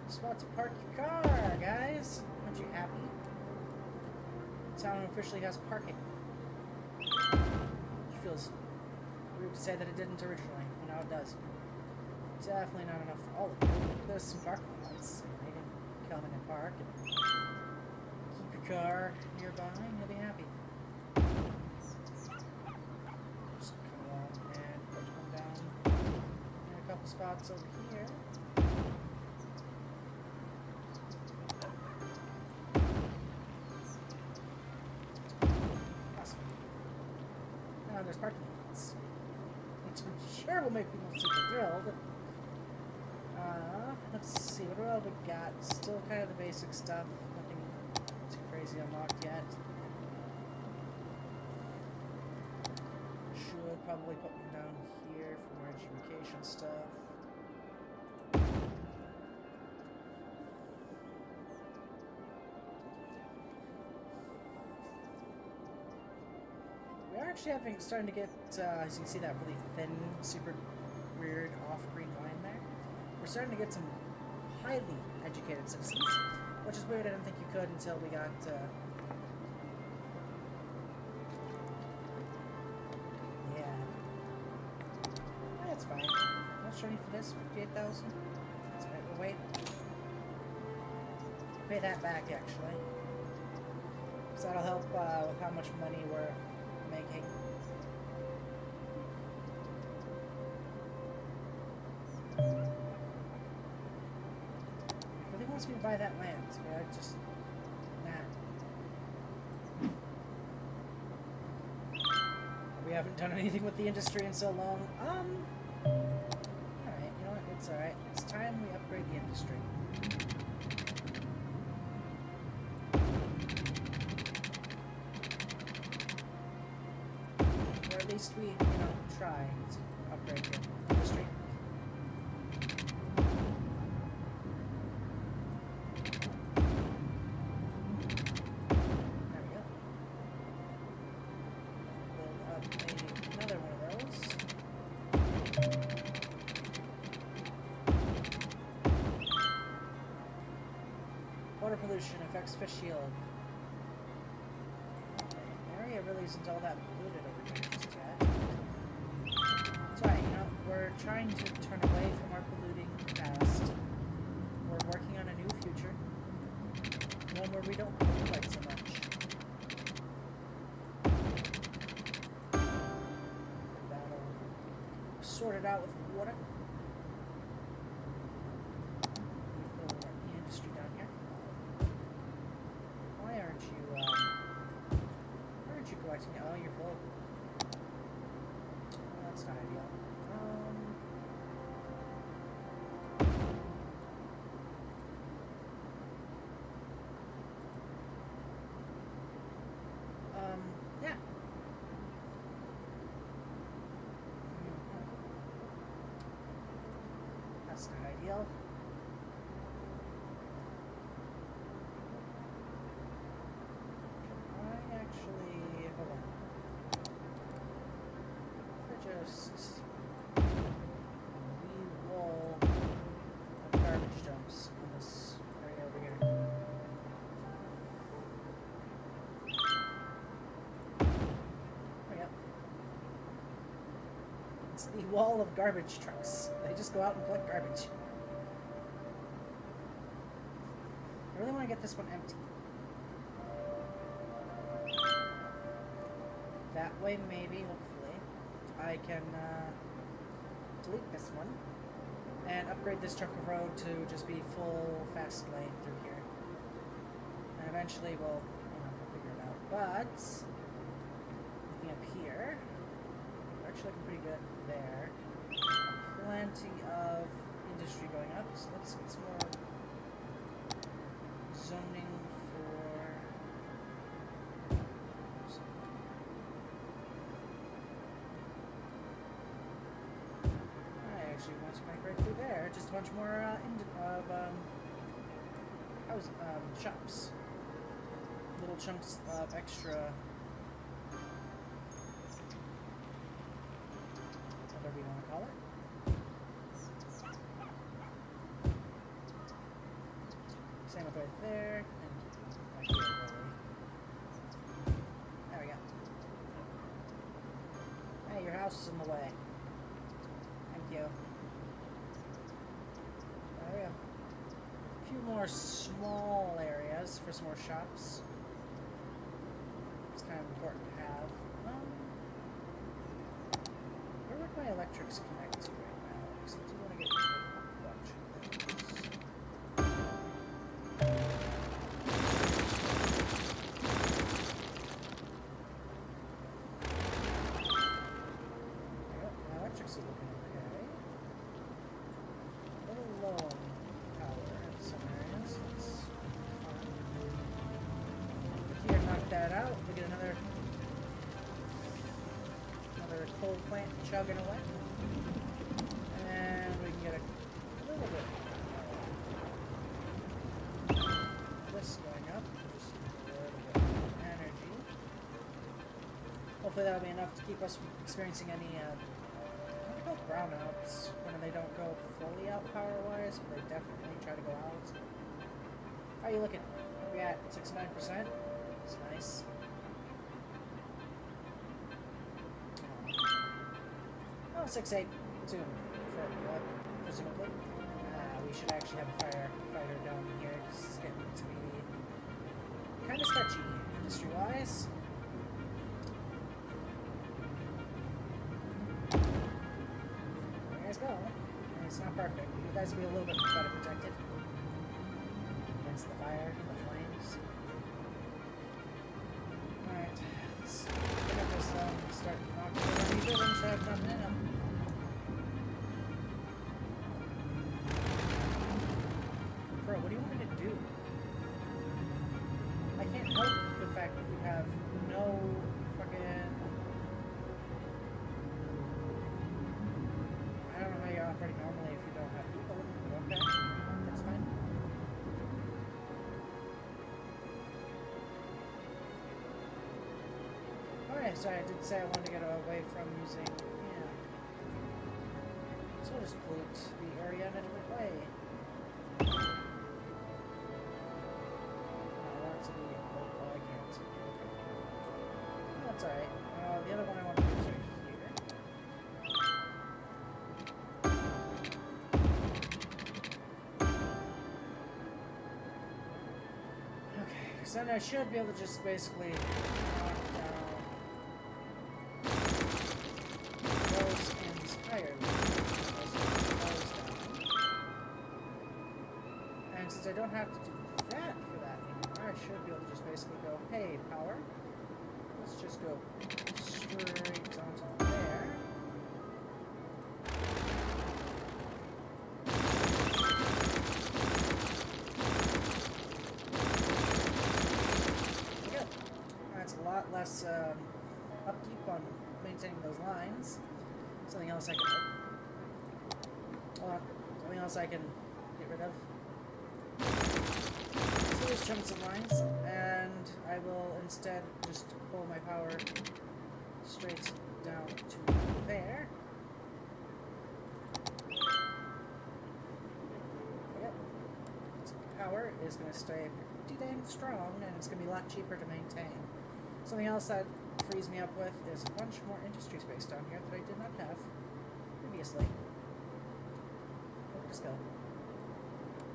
Spot to park your car, guys. Aren't you happy? The town officially has parking. Which feels weird to say that it didn't originally. Well, now it does. Definitely not enough for all of them. There's some parking lots. You can come in and park and keep your car nearby and you'll be happy. Just come along and put one down. And a couple spots over here. There's parking lots, which I'm sure will make people super thrilled. Let's see, what all we got? Still kind of the basic stuff, nothing too crazy unlocked yet. Should probably put one down here for more education stuff. We're actually starting to get, as you can see that really thin, super weird off-green line there. We're starting to get some highly educated citizens, which is weird. I didn't think you could until we got, yeah. That's fine. What's running for this? 58,000? That's alright, we'll wait. Pay that back, actually. So that'll help with how much money we're making. If really wants me to buy that land, yeah, just nah. We haven't done anything with the industry in so long. Alright, you know what? It's alright. It's time we upgrade the industry. At least we, try to upgrade the industry. There we go. Build up another one of those. Water pollution affects fish yield. The area really isn't all that polluted over here just yet. Sorry, we're trying to turn away from our polluting past. We're working on a new future. One where we don't pollute quite so much. That'll sort it out with water. The industry down here. Why aren't you collecting it? Oh, you're full. Well, that's not ideal. Yeah. That's not ideal. Hold on. Just wall of garbage dumps on this area over here. Oh, yeah. It's the wall of garbage trucks. They just go out and collect garbage. I really want to get this one empty. That way, maybe, hopefully, I can delete this one and upgrade this chunk of road to just be full fast lane through here. And eventually we'll figure it out. But looking up here, we're actually looking pretty good there. Plenty of industry going up, so let's get just a bunch more shops. Little chunks of extra, whatever you want to call it. Same with right there, and right here, really. There we go. Hey, your house is in the way. Thank you. There we go. A few more small areas for some more shops. It's kind of important to have. Where would my electrics connect to right now? Because I do want to get rid of a bunch of things. My electrics are looking okay. A little low on power in some areas. That's fine. Here, knock that out. We get another coal plant chugging away. And we can get a little bit this going up. Just a little bit of energy. Hopefully that'll be enough to keep us from experiencing any brownouts when they don't go fully out power-wise, but they definitely try to go out. How are you looking? We at 69%? It's nice. Oh, 6-8 soon, presumably. We should actually have a firefighter down here, because it's getting to be kind of sketchy, industry-wise. There you guys go. It's not perfect. You guys will be a little bit better protected against the fire and the flames. Alright, let's pick up this and start knocking over any buildings that have nothing in them. Bro, what do you want me to do? I can't help the fact that you have no fucking... I don't know how you operate normally if you don't have people. Okay, that's fine. Alright, sorry, I did say I wanted to get away from using... Yeah. So we'll just pollute the area in a different way. That's alright. The other one I want to do is right here. Okay, because then I should be able to just basically knock down those entirely. And since I don't have to do that for that anymore, I should be able to just basically go, hey, power. Let's just go straight onto there. Good. That's a lot less upkeep on maintaining those lines. Something else I can... Hold on. Something else I can get rid of. So there's chunks of lines, and I will instead just pull my power straight down to there. Yep. So power is going to stay pretty dang strong, and it's going to be a lot cheaper to maintain. Something else that frees me up with is a bunch more industry space down here that I did not have previously. Look at this go.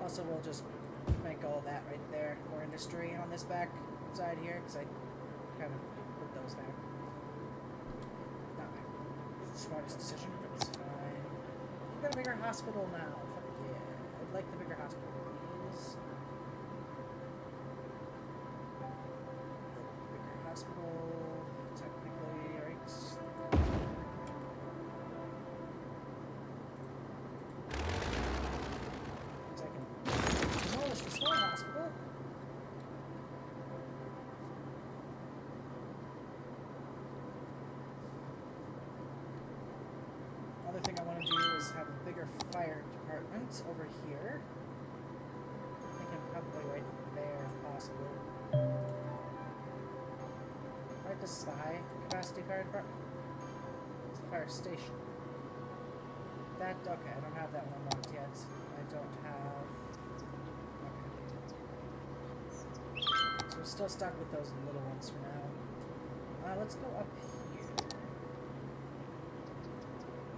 Also, we'll just make all that right there, more industry on this back side here, because I kind of put those there. Not my smartest decision, but it's fine. We've got a bigger hospital now. Fuck yeah. I'd like the bigger hospital, please. Bigger hospital, technically, right? Demolish the small hospital. Other thing I want to do is have a bigger fire department. fire department? It's the fire station. That, okay, I don't have that one unlocked yet. I don't have... Okay. So we're still stuck with those little ones for now. Let's go up here.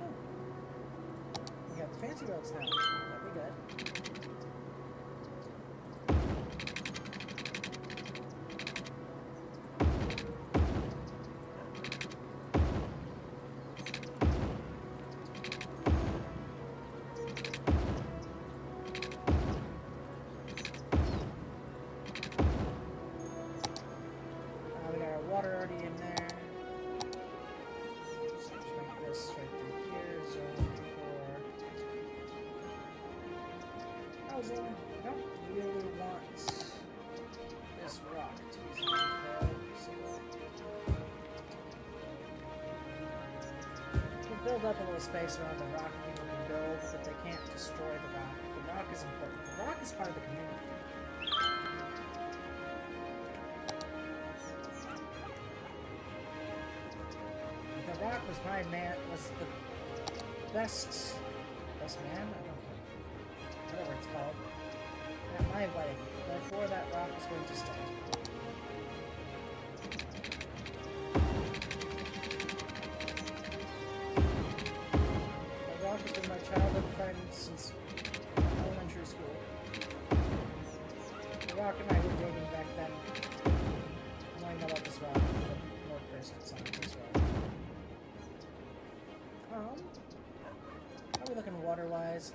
Oh. We got the fancy roads now. That'll be good. I don't really want this rock to be we'll build up a little space around the rock people can build, but they can't destroy the rock. The rock is important. The rock is part of the community. The rock was my man, was the best man? I don't know. Whatever it's called. At my wedding. Therefore, that rock is going to stay. That rock has been my childhood friend since elementary school. The rock and I were dating back then. Knowing about this rock, but more cursed songs as well. How are we looking water-wise?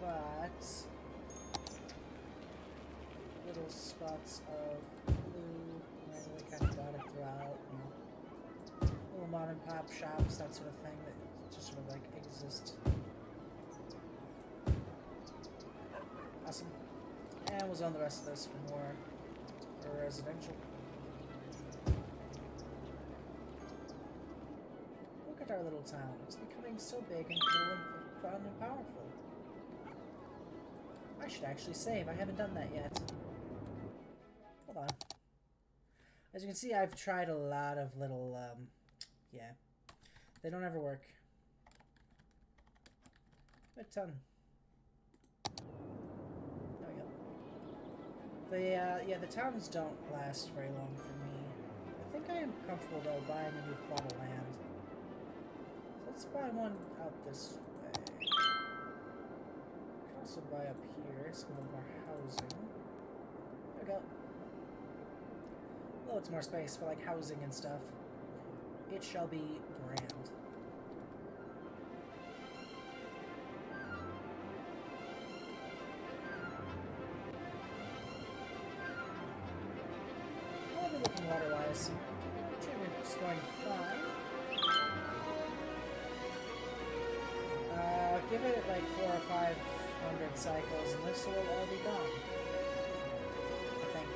But little spots of blue, I really kind of got it throughout. You know, little mom and pop shops, that sort of thing that just sort of like exist. Awesome. And we'll zone the rest of this for more residential. Look at our little town. It's becoming so big and cool and fun and powerful. I should actually save. I haven't done that yet. Hold on. As you can see, I've tried a lot of little, yeah. They don't ever work. MidTon. There we go. Yeah, the towns don't last very long for me. I think I am comfortable, though, buying a new plot of land. So let's buy one out this way. I can also buy up here some more housing. There we go. Loads more space for, like, housing and stuff. It shall be grand. I'll be looking water-wise. Treatment's going fine. Give it like 400 or 500 cycles and this will all be gone. I think.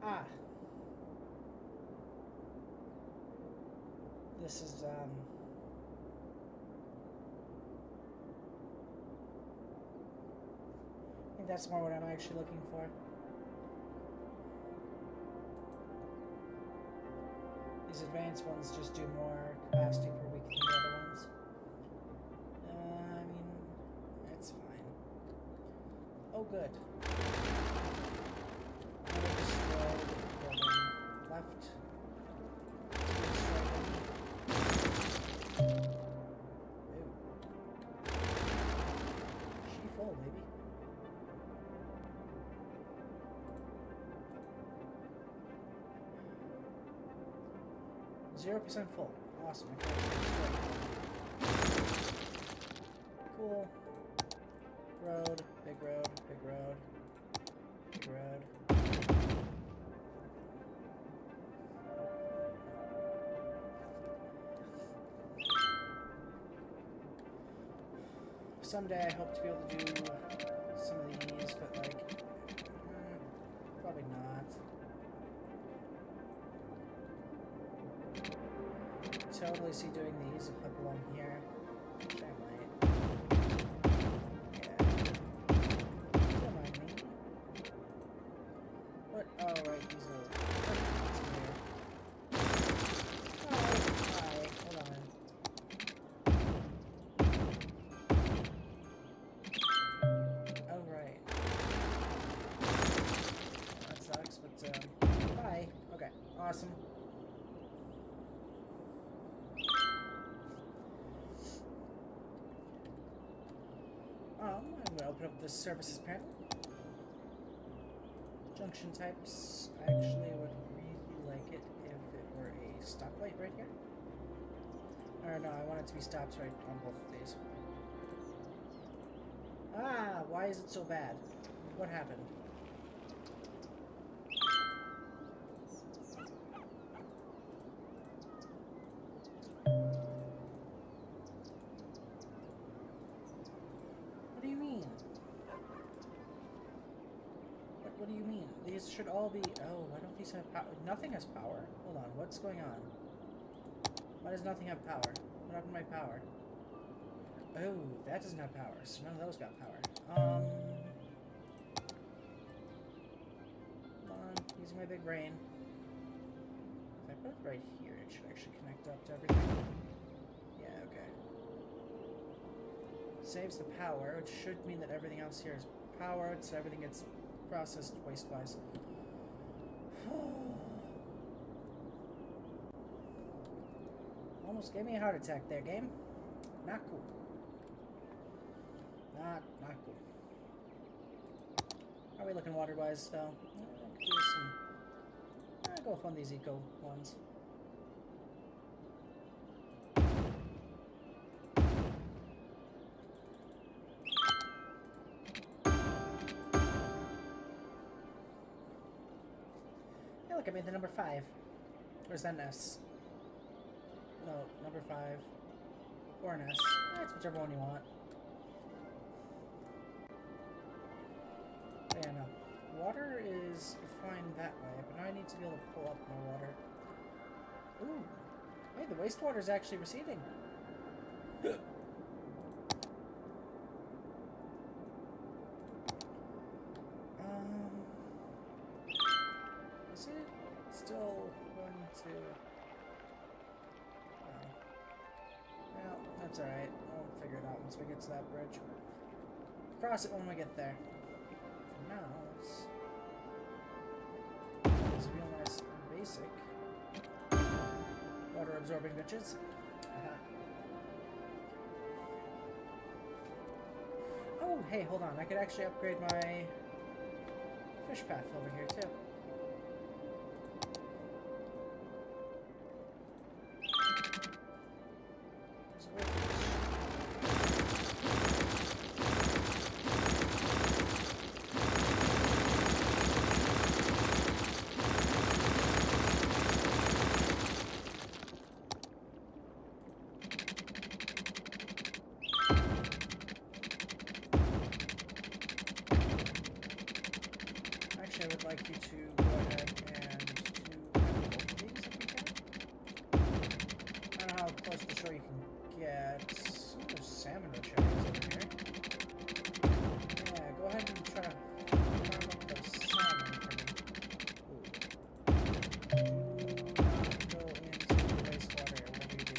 Ah. This is, I think that's more what I'm actually looking for. These advanced ones just do more capacity per week than the other ones. I mean, it's fine. Oh, good. Left. She full, baby. 0% full. Awesome. Cool. Road, big road, big road, big road. Someday I hope to be able to do some of these, but like, probably not. Totally see doing these if I belong here. Which I might. Yeah. Don't mind me. What? Oh, right, these little buttons here. Alright, hold on. Oh, right. That sucks, but, bye. Okay, awesome. I'm gonna open up the services panel. Junction types. I actually would really like it if it were a stoplight right here. Or no, I want it to be stops right on both of these. Ah, why is it so bad? What happened? What do you mean? What do you mean? These should all be... Oh, why don't these have power? Nothing has power. Hold on, what's going on? Why does nothing have power? What happened to my power? Oh, that doesn't have power, so none of those got power. Hold on, using my big brain. If I put it right here, it should actually connect up to everything. Yeah, okay. Saves the power, which should mean that everything else here is powered, so everything gets processed waste-wise. Almost gave me a heart attack there, game. Not cool. Not cool. How are we looking water-wise, though? Do some... go off on these eco ones. Hey, look, I made the number 5. Where's that an S? No, number 5. Or an S. It's whichever one you want. But yeah, no. Water is fine that way, but now I need to be able to pull up more water. Ooh. Hey, the wastewater is actually receding. Is it still going to... Well, that's alright. I'll figure it out once we get to that bridge. Cross it when we get there. For now, let's real nice and basic. Water absorbing bitches. Oh, hey, hold on. I could actually upgrade my fish path over here, too. I would like you to go ahead and do both of these if you can. I don't know how close to shore you can get. There's salmon or cherries over here. Yeah, go ahead and try to farm up those salmon for me. Ooh. Go into the wastewater, whatever you do.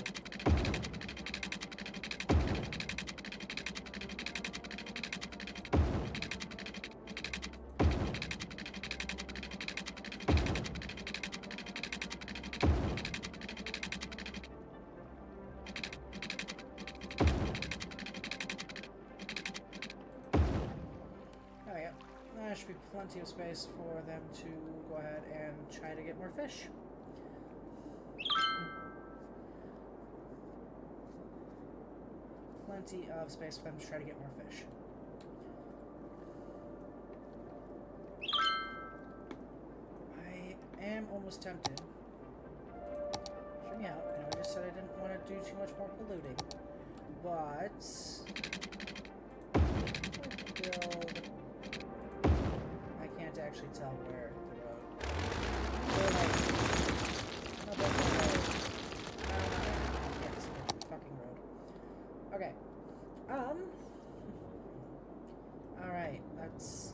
There should be plenty of space for them to go ahead and try to get more fish. plenty of space for them to try to get more fish. I am almost tempted. Hear me out. I know I just said I didn't want to do too much more polluting, but build. I can't actually tell where the road. They're like, no, that's the road. Yes, fucking road. Okay. Alright, let's.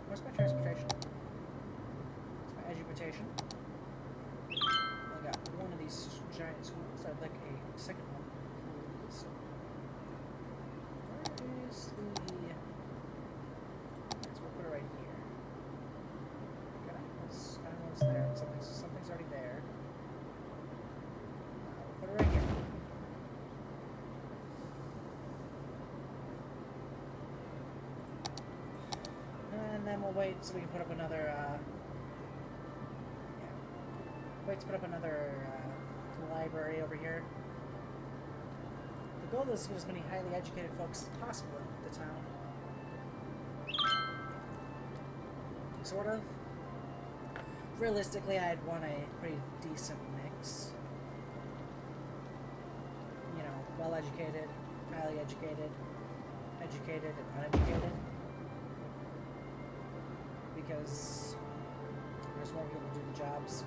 Where's my transportation? It's my education. I got one of these giant schools. I'd like a second one, please. Where is the. So we'll put it right here. Okay, that's kind of what's there. Something's already there. We'll put it right here. And then we'll wait so we can put up another, wait to put up another, library over here. The goal is to get as many highly educated folks as possible in the town. Sort of. Realistically, I'd want a pretty decent mix. You know, well-educated, highly educated, educated, and uneducated. Because there's more people to do the jobs.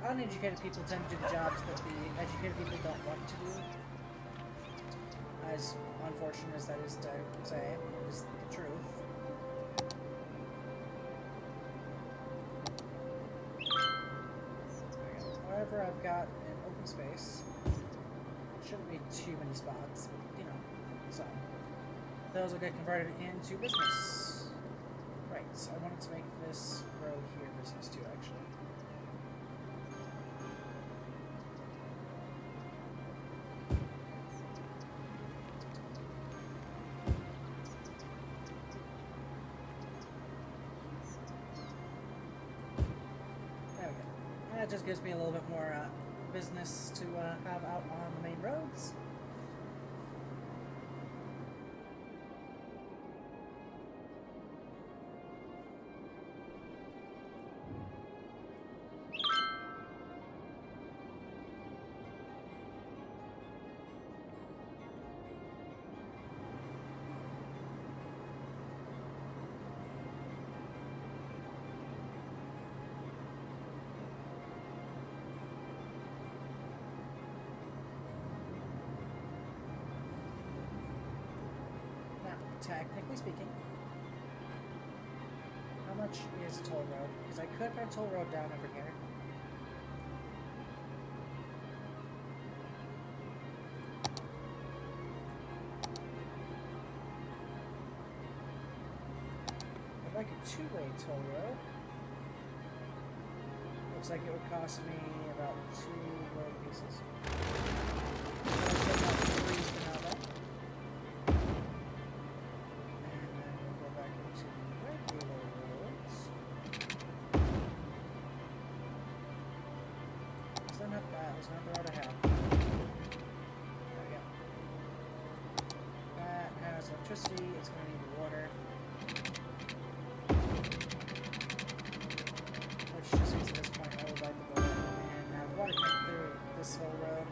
Uneducated people tend to do the jobs that the educated people don't want to do. As unfortunate as that is to say, it is the truth. However, I've got an open space. Shouldn't be too many spots, but you know, so those will get converted into business. Right, so I wanted to make this row here business too, actually. There we go. That just gives me a little bit more business to have out on the main roads. Technically speaking, how much is a toll road? Because I could put a toll road down over here. I'd like a two-way toll road. Looks like it would cost me about 2 road pieces. So I'll take out 3 for now, though. Not bad. It's not the road I have. There we go. That has electricity. It's going to need water. Which just means at this point I would like to go and have water come through this whole road.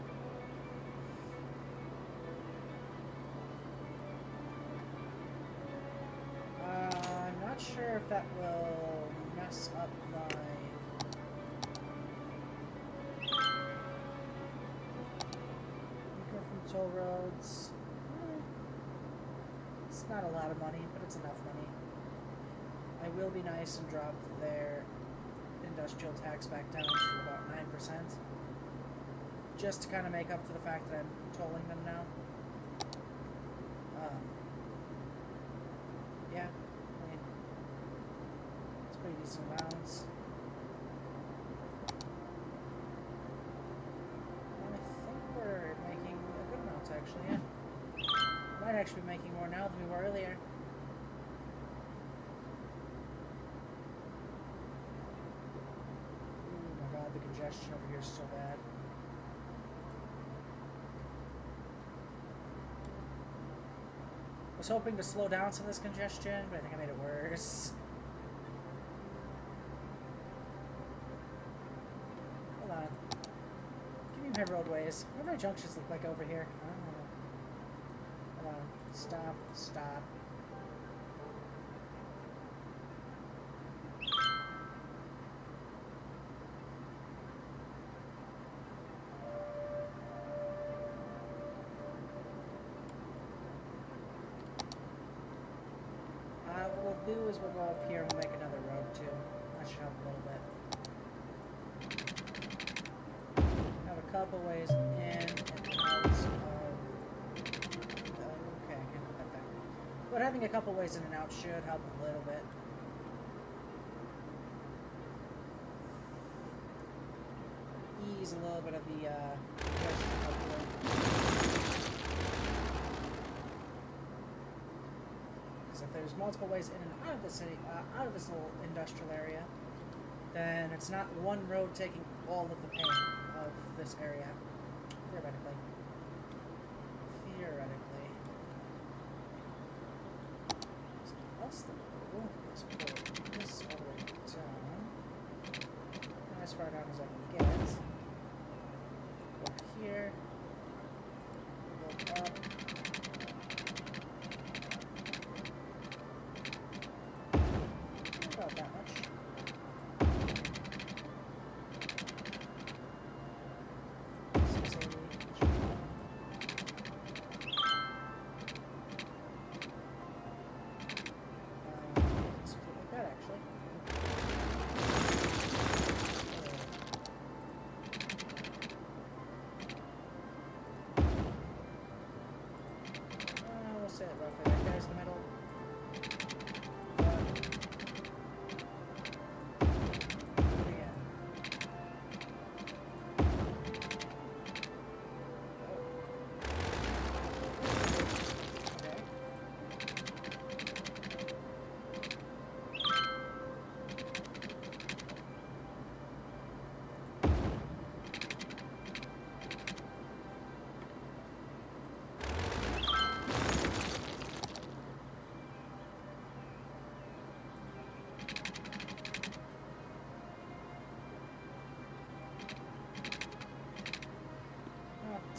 I'm not sure if that will mess up my toll roads. It's not a lot of money, but it's enough money. I will be nice and drop their industrial tax back down to about 9%. Just to kind of make up for the fact that I'm tolling them now. Yeah, I mean, it's pretty decent amounts. Actually, yeah. Might actually be making more now than we were earlier. Ooh, my god, the congestion over here is so bad. was hoping to slow down some of this congestion, but I think I made it worse. Hold on. Give me my roadways. What do my junctions look like over here? I don't know. Hold on. Stop. Stop. What we'll do is we'll go up here and we'll make another road too. That should help a little bit. Have a couple ways in and out of... okay, I can't put that back. But having a couple ways in and out should help a little bit. Ease a little bit of the if there's multiple ways in and out of the city, out of this little industrial area, then it's not one road taking all of the pain of this area. Theoretically. So what's the rule? Let's put this all the way down. As far down as I can get. Go here. Go up. About that much. Something like that, actually. We'll say it roughly right there's the middle.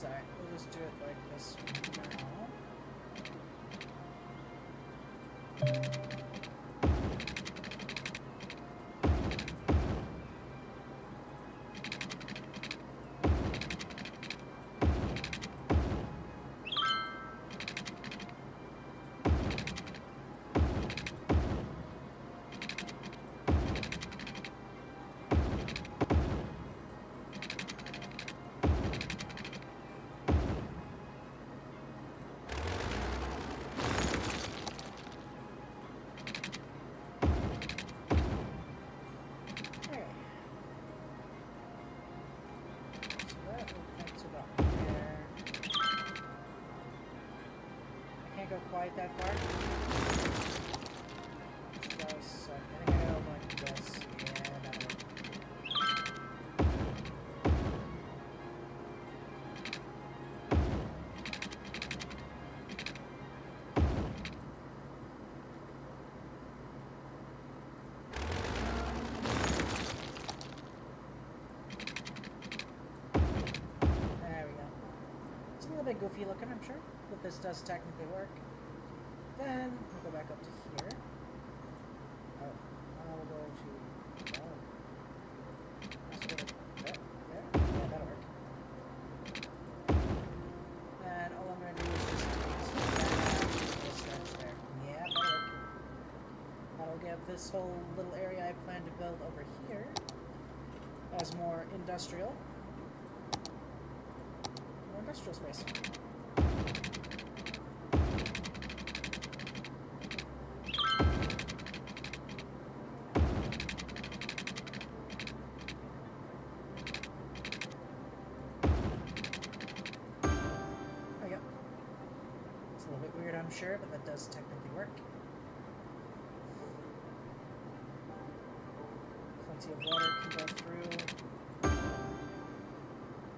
Alright, we'll just do it like this for go quite that far. Just, I think I go like this. Yeah, that'll work. There we go. It's a little bit goofy looking, I'm sure, but this does technically work. Then we'll go back up to here. Oh, we'll go to. Oh, let's go to there. Yeah, that'll work. And all I'm gonna do is just take this stretch there. Yeah, that'll work. That'll give this whole little area I plan to build over here as more industrial space. I'm sure, but that does technically work. Plenty of water can go through.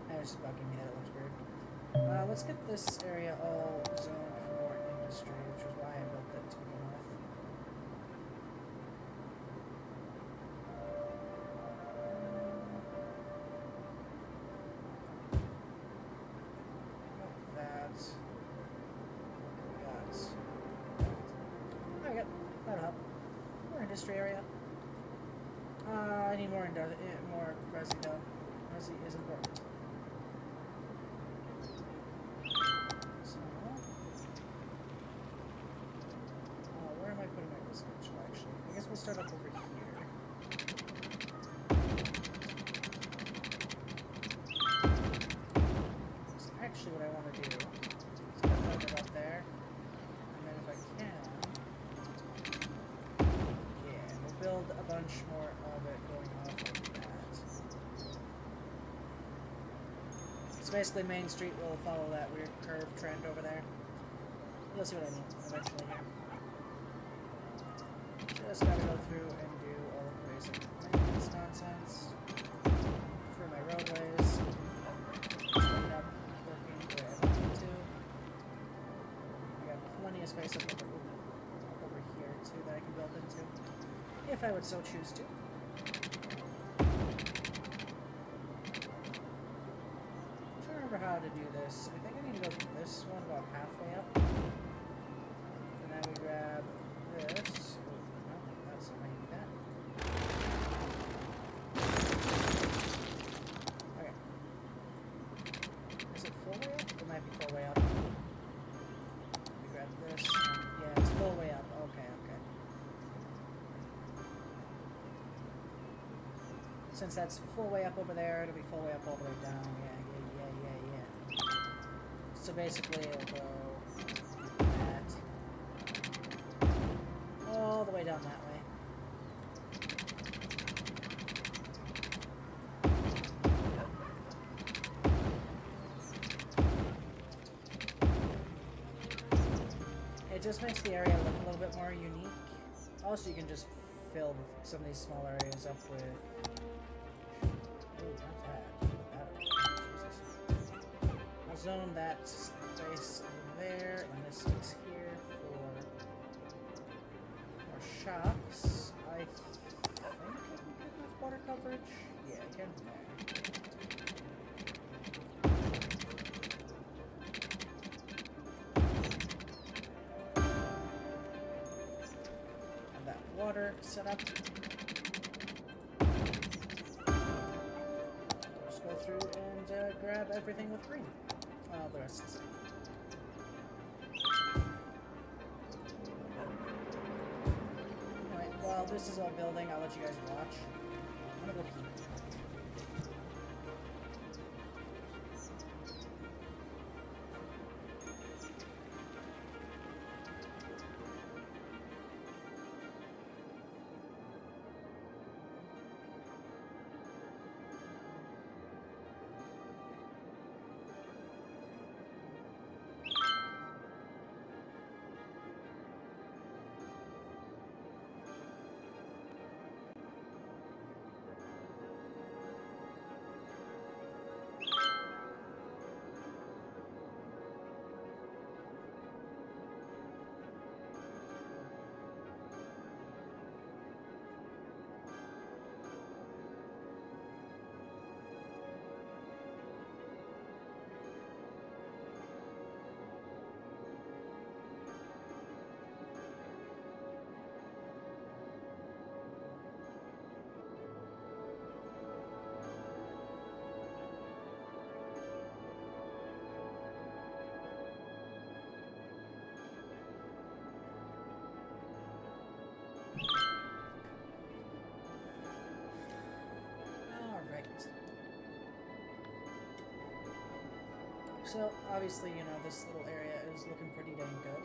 And it's bugging me that it looks weird. Let's get this area all zoned for more industry, which is why I built it to begin with. That's... Okay, that'll help. More industry area. I need more resi though. Resi is important. So, where am I putting my residential actually? I guess we'll start up over here. So actually what I want to do is put it up there. And then if I can, build a bunch more of it going off like that. So basically Main Street will follow that weird curve trend over there. You'll see what I mean eventually here. Just gotta go through and do all of the basic maintenance nonsense for my roadways. End up working the way I want them to. I got plenty of space up over here too that I can build into. If I would so choose to. I'm trying to remember how to do this. I think I need to go this one about halfway up. And then we grab this. Oh, no, that's not how you do that. Okay. Is it full way up? It might be full way up. We grab this. Yeah, it's full way up. Okay, okay. Since that's full way up over there, it'll be full way up all the way down. Yeah. So basically, it'll go that all the way down that way. It just makes the area look a little bit more unique. Also, you can just fill some of these small areas up with... I'll zone that space there, and this space here for more shops. I think I can get enough water coverage. Yeah, I can there. And that water set up. Just go through and grab everything with green. The rest is it. Alright, while this is all building, I'll let you guys watch. I'm gonna go pee. So, obviously, you know, this little area is looking pretty dang good.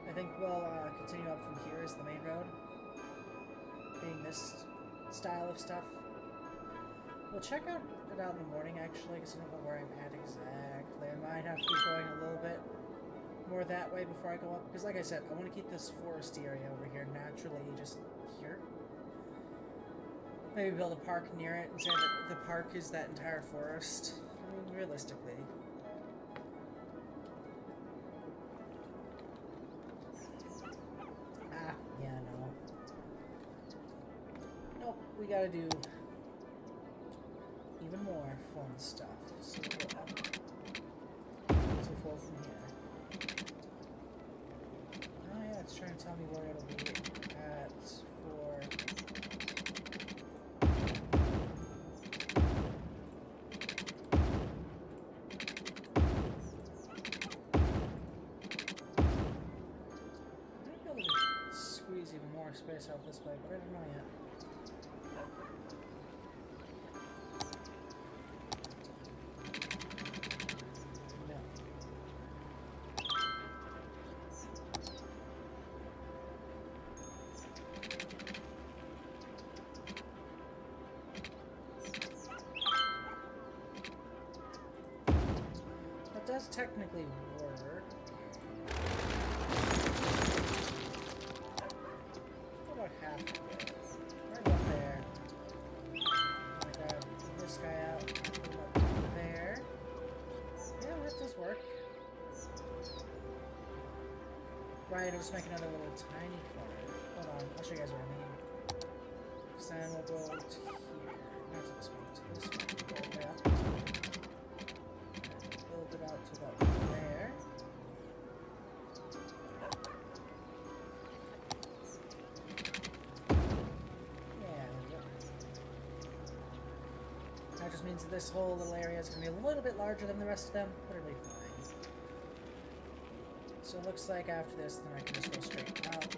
I think we'll continue up from here as the main road. Being this style of stuff. We'll check it out in the morning, actually, because I don't know where I'm at exactly. I might have to keep going a little bit more that way before I go up. Because, like I said, I want to keep this foresty area over here naturally just here. Maybe build a park near it and say that the park is that entire forest. I mean, realistically. we gotta do even more fun stuff. So we'll fall from here. Oh yeah, it's trying to tell me where it'll be at for... I might be able to squeeze even more space out this way, but I don't know yet. Does technically work. What about halfway? Right about there. I'm gonna grab this guy out. Put him up there. Yeah, that does work. Right, it'll just make another little tiny corner. Hold on, I'll show you guys what I mean. So then we'll go to here. Not to this one, to this one. Go all the way up. Build it out to about there. Yeah, that just means that this whole little area is going to be a little bit larger than the rest of them, but it'll be fine. So it looks like after this, then I can just go straight out.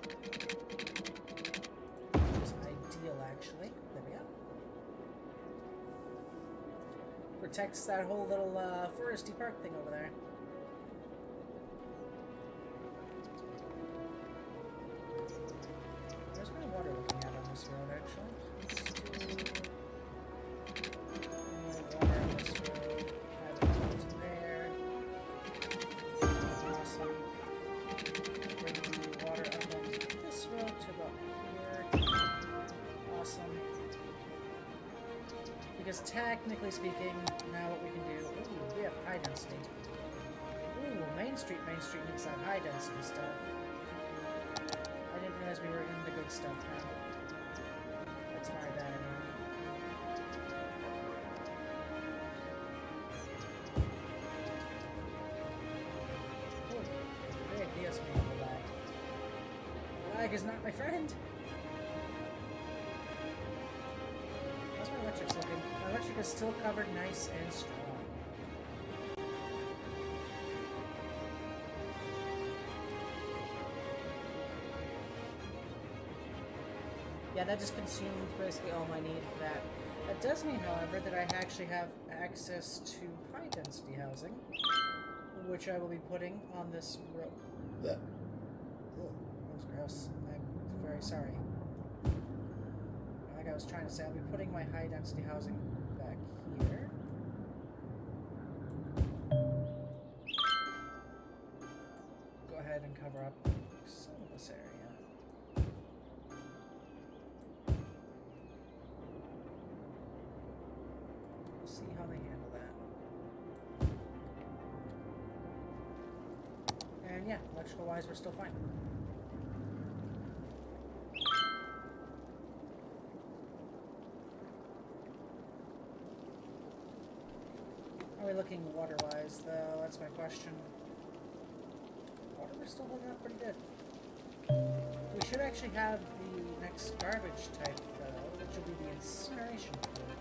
Which is ideal, actually. There we go. Protects that whole little foresty park thing over there. Where's my water looking at on this road, actually? Let's do water on this road. Add it to there. Awesome. Bring the water up on this road to about here. Awesome. Because technically speaking, now what we can do... Ooh, we have high density. Ooh, Main Street needs that high density stuff. I didn't realize we were in the good stuff now. That's my bad. Ooh, big DS me on the lag. Lag is not my friend! How's my electric's looking? My electric is still covered nice and strong. Yeah, that just consumed basically all my need for that. That does mean, however, that I actually have access to high density housing, which I will be putting on this road. That was gross. I'm very sorry. Like I was trying to say, I'll be putting my high density housing back here. Go ahead and cover up some of this area. We'll see how they handle that. And yeah, electrical wise, we're still fine. How are we looking water-wise, though? That's my question. Water, we're still holding up pretty good. We should actually have the next garbage type, though, which will be the incineration plant,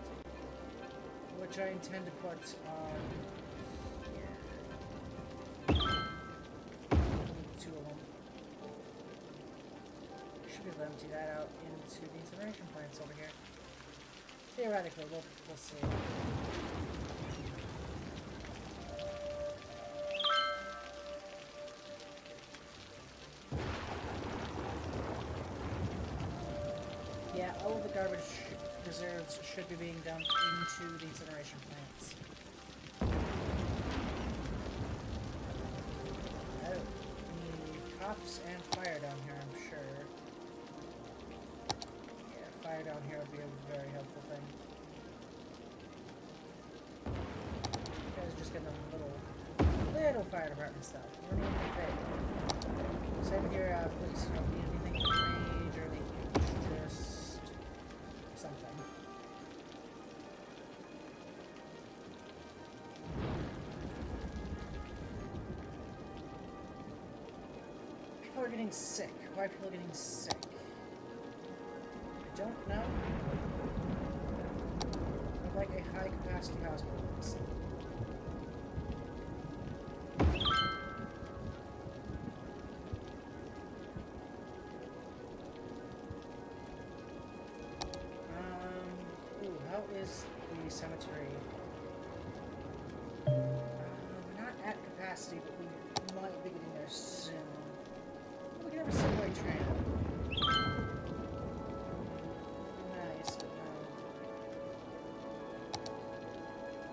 which I intend to put on here. Two of them. Should be able to empty that out into the incineration plants over here. Theoretically, we'll see. Yeah, all of the garbage reserves should be being dumped into the incineration plants. Oh, we need cops and fire down here, I'm sure. Yeah, fire down here would be a very helpful thing. You guys are just getting a little fire department stuff. You don't need anything big. Same here, please, you don't need anything majorly huge, just something. people are getting sick. Why are people getting sick? I don't know. I'd like a high capacity hospital. Ooh, how is the cemetery? We're not at capacity, but we might be getting there soon. We can have a subway train. Nice, but no.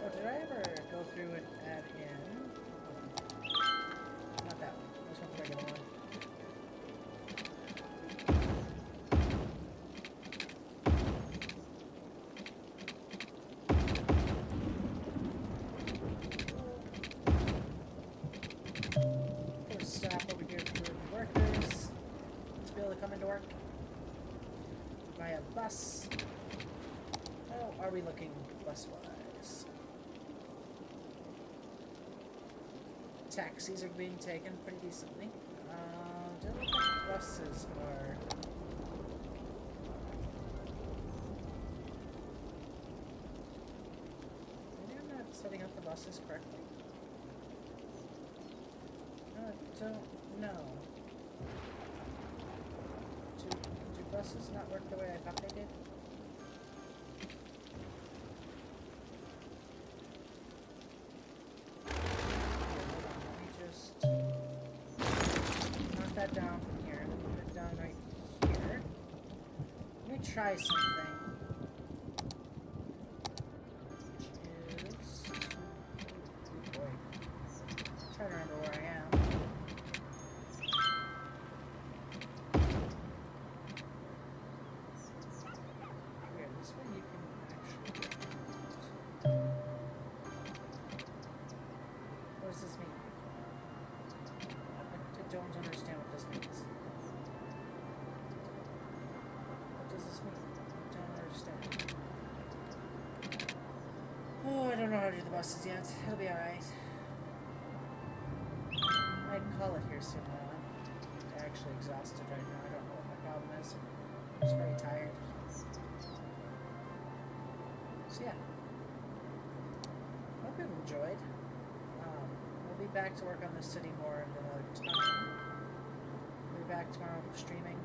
Oh, did I ever go through and add in? Not that one. This one's the regular one. Stop over here for workers to be able to come into work via bus. How are we looking bus-wise? Taxis are being taken pretty decently. Don't think buses are. Maybe I'm not setting up the buses correctly. I don't know. Do buses not work the way I thought they did? Let me just knock that down from here. Put it down right here. Let me try something. Which is... Oh boy. I'm trying to remember where I am. What does this mean? I don't understand what this means. What does this mean? I don't understand. Oh, I don't know how to do the buses yet. It'll be alright. I might call it here soon, though. I'm actually exhausted right now. I don't know what my problem is. I'm just very tired. So yeah. Hope you've enjoyed. We'll be back to work on the city more in another time. We'll be back tomorrow for streaming.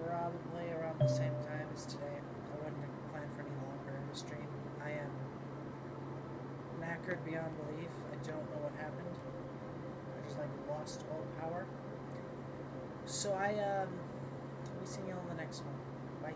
Probably around the same time as today. I wouldn't plan for any longer in the stream. I am knackered beyond belief. I don't know what happened. I just like lost all power. So I'll be seeing you on the next one. Bye.